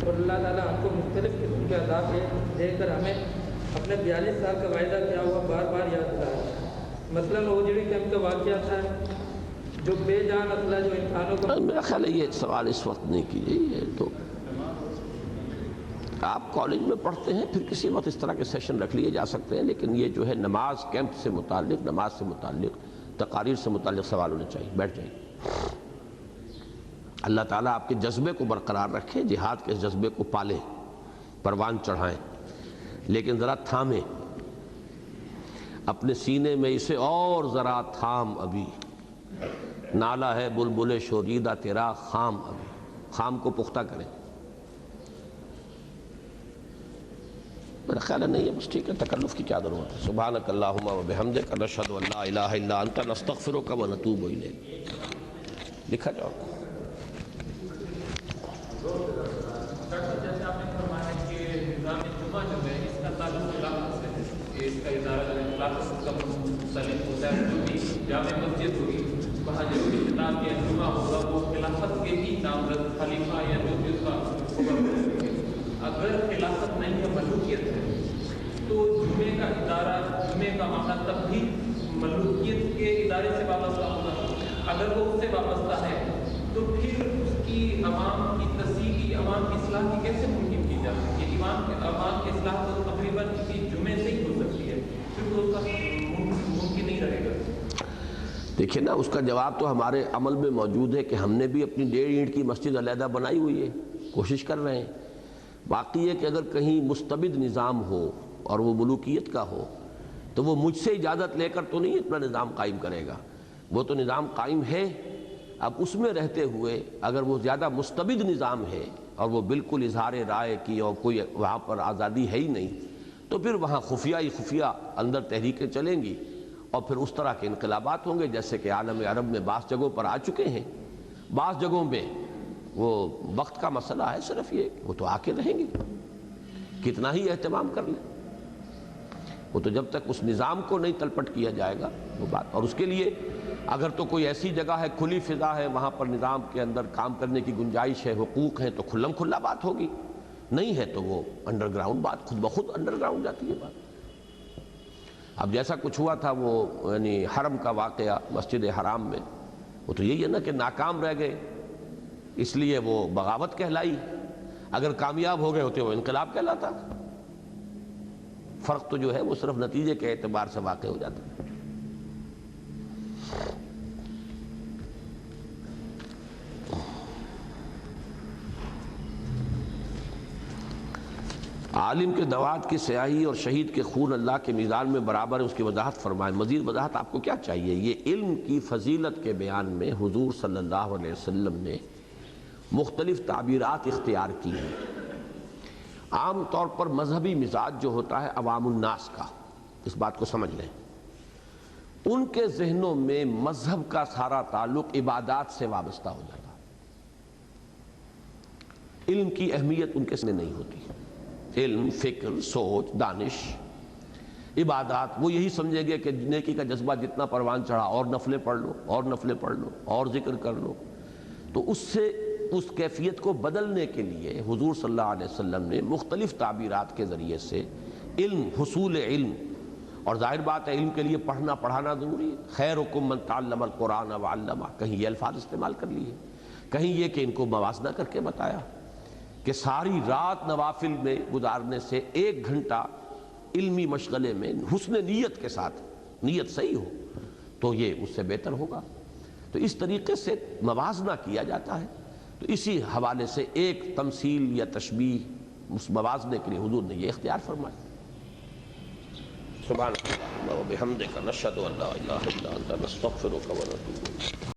اور اللہ تعالیٰ ہم کو مختلف قسم کے عذاب دے کر ہمیں اپنے 42 سال کا وعدہ کیا ہوا بار بار یاد دلایا. مثلاً اوجوی کیمپ کا واقعہ تھا جو بے جان اسلحہ جو انسانوں کو. میرا خیال ہے یہ سوال اس وقت نہیں کیجیے. یہ تو آپ کالج میں پڑھتے ہیں, پھر کسی وقت اس طرح کے سیشن رکھ لیے جا سکتے ہیں, لیکن یہ جو ہے نماز کیمپ سے متعلق, نماز سے متعلق, تقاریر سے متعلق سوال ہونے چاہیے. بیٹھ جائیں. اللہ تعالیٰ آپ کے جذبے کو برقرار رکھے, جہاد کے اس جذبے کو پالے, پروان چڑھائیں, لیکن ذرا تھامیں اپنے سینے میں اسے, اور ذرا تھام ابھی. نالا ہے بلبل شوریدہ تیرا خام ابھی. خام کو پختہ کریں. میرا خیال ہے نہیں ہے, بس ٹھیک ہے, تکلف کی کیا ضرورت ہے. سبحانک اللہم و بحمدک نشہد ان لا الہ الا انت نستغفرک و نتوب الیک. لکھا جاؤ. جیسے آپ نے فرمایا کہ نظام جمعہ جو ہے اس کا تعلق خلافت سے ہے, اس کا ادارہ جو ہے خلافت کا مستلق ہوتا ہے. جو بھی جامع مسجد ہوگی وہاں جو بھی خطاب یا جمعہ ہوگا وہ خلافت کے ہی نامزد خلیفہ یا جو بھی اس کا حکم ہے. اگر خلافت نہیں ہے, ملوکیت ہے, تو جمعے کا ادارہ, جمعے کا معاملہ تب بھی ملوکیت کے ادارے سے وابستہ ہوگا. اگر وہ اس سے وابستہ ہے تو پھر اس کی عوام کی تصحیح کی, عوام کی اصلاح کی کیسے ممکن کی جا سکتی ہے؟ عوام کی اصلاح تو تقریباً کسی جمعے سے ہی ہو سکتی ہے, پھر تو اس کا ممکن نہیں رہے گا. دیکھیں نا, اس کا جواب تو ہمارے عمل میں موجود ہے کہ ہم نے بھی اپنی 1.5 اینٹ کی مسجد علیحدہ بنائی ہوئی ہے, کوشش کر رہے ہیں. باقی ہے کہ اگر کہیں مستبد نظام ہو اور وہ ملوکیت کا ہو تو وہ مجھ سے اجازت لے کر تو نہیں اپنا نظام قائم کرے گا. وہ تو نظام قائم ہے. اب اس میں رہتے ہوئے اگر وہ زیادہ مستبد نظام ہے اور وہ بالکل اظہار رائے کی اور کوئی وہاں پر آزادی ہے ہی نہیں, تو پھر وہاں خفیہ اندر تحریکیں چلیں گی اور پھر اس طرح کے انقلابات ہوں گے جیسے کہ عالم عرب میں بعض جگہوں پر آ چکے ہیں. بعض جگہوں میں وہ وقت کا مسئلہ ہے, صرف یہ وہ تو آ کے رہیں گے, کتنا ہی اہتمام کر لیں. وہ تو جب تک اس نظام کو نہیں تلپٹ کیا جائے گا وہ بات. اور اس کے لیے اگر تو کوئی ایسی جگہ ہے, کھلی فضا ہے, وہاں پر نظام کے اندر کام کرنے کی گنجائش ہے, حقوق ہیں, تو کھلم کھلا بات ہوگی. نہیں ہے تو وہ انڈر گراؤنڈ بات, خود بخود انڈر گراؤنڈ جاتی ہے بات. اب جیسا کچھ ہوا تھا وہ یعنی حرم کا واقعہ مسجد حرام میں, وہ تو یہی ہے نا کہ ناکام رہ گئے اس لیے وہ بغاوت کہلائی. اگر کامیاب ہو گئے ہوتے وہ انقلاب کہلاتا. فرق تو جو ہے وہ صرف نتیجے کے اعتبار سے واقع ہو جاتا ہے. عالم کے دوات کی سیاہی اور شہید کے خون اللہ کے میزان میں برابر ہے، اس کی وضاحت فرمائیں۔ مزید وضاحت آپ کو کیا چاہیے؟ یہ علم کی فضیلت کے بیان میں حضور صلی اللہ علیہ وسلم نے مختلف تعبیرات اختیار کی ہیں۔ عام طور پر مذہبی مزاج جو ہوتا ہے عوام الناس کا، اس بات کو سمجھ لیں، ان کے ذہنوں میں مذہب کا سارا تعلق عبادات سے وابستہ ہو جاتا ہے۔ علم کی اہمیت ان کے سامنے نہیں ہوتی۔ علم، فکر، سوچ، دانش، عبادات، وہ یہی سمجھیں گے کہ نیکی کا جذبہ جتنا پروان چڑھا اور نفلیں پڑھ لو، اور نفلیں پڑھ لو، اور ذکر کر لو۔ تو اس سے اس کیفیت کو بدلنے کے لیے حضور صلی اللہ علیہ وسلم نے مختلف تعبیرات کے ذریعے سے علم، حصول علم، اور ظاہر بات ہے علم کے لیے پڑھنا پڑھانا ضروری ہے۔ خیرکم من تعلم القرآن وعلمہ، کہیں یہ الفاظ استعمال کر لیے، کہیں یہ کہ ان کو موازنہ کر کے بتایا کہ ساری رات نوافل میں گزارنے سے 1 گھنٹہ علمی مشغلے میں حسن نیت کے ساتھ، نیت صحیح ہو تو یہ اس سے بہتر ہوگا۔ تو اس طریقے سے موازنہ کیا جاتا ہے۔ تو اسی حوالے سے ایک تمثیل یا تشبیہ اس موازنے کے لیے حضور نے یہ اختیار فرمایا۔ سبحانک اللہم و بحمدک، نشہد ان لا الہ الا انت، نستغفرک و نتوب الیک۔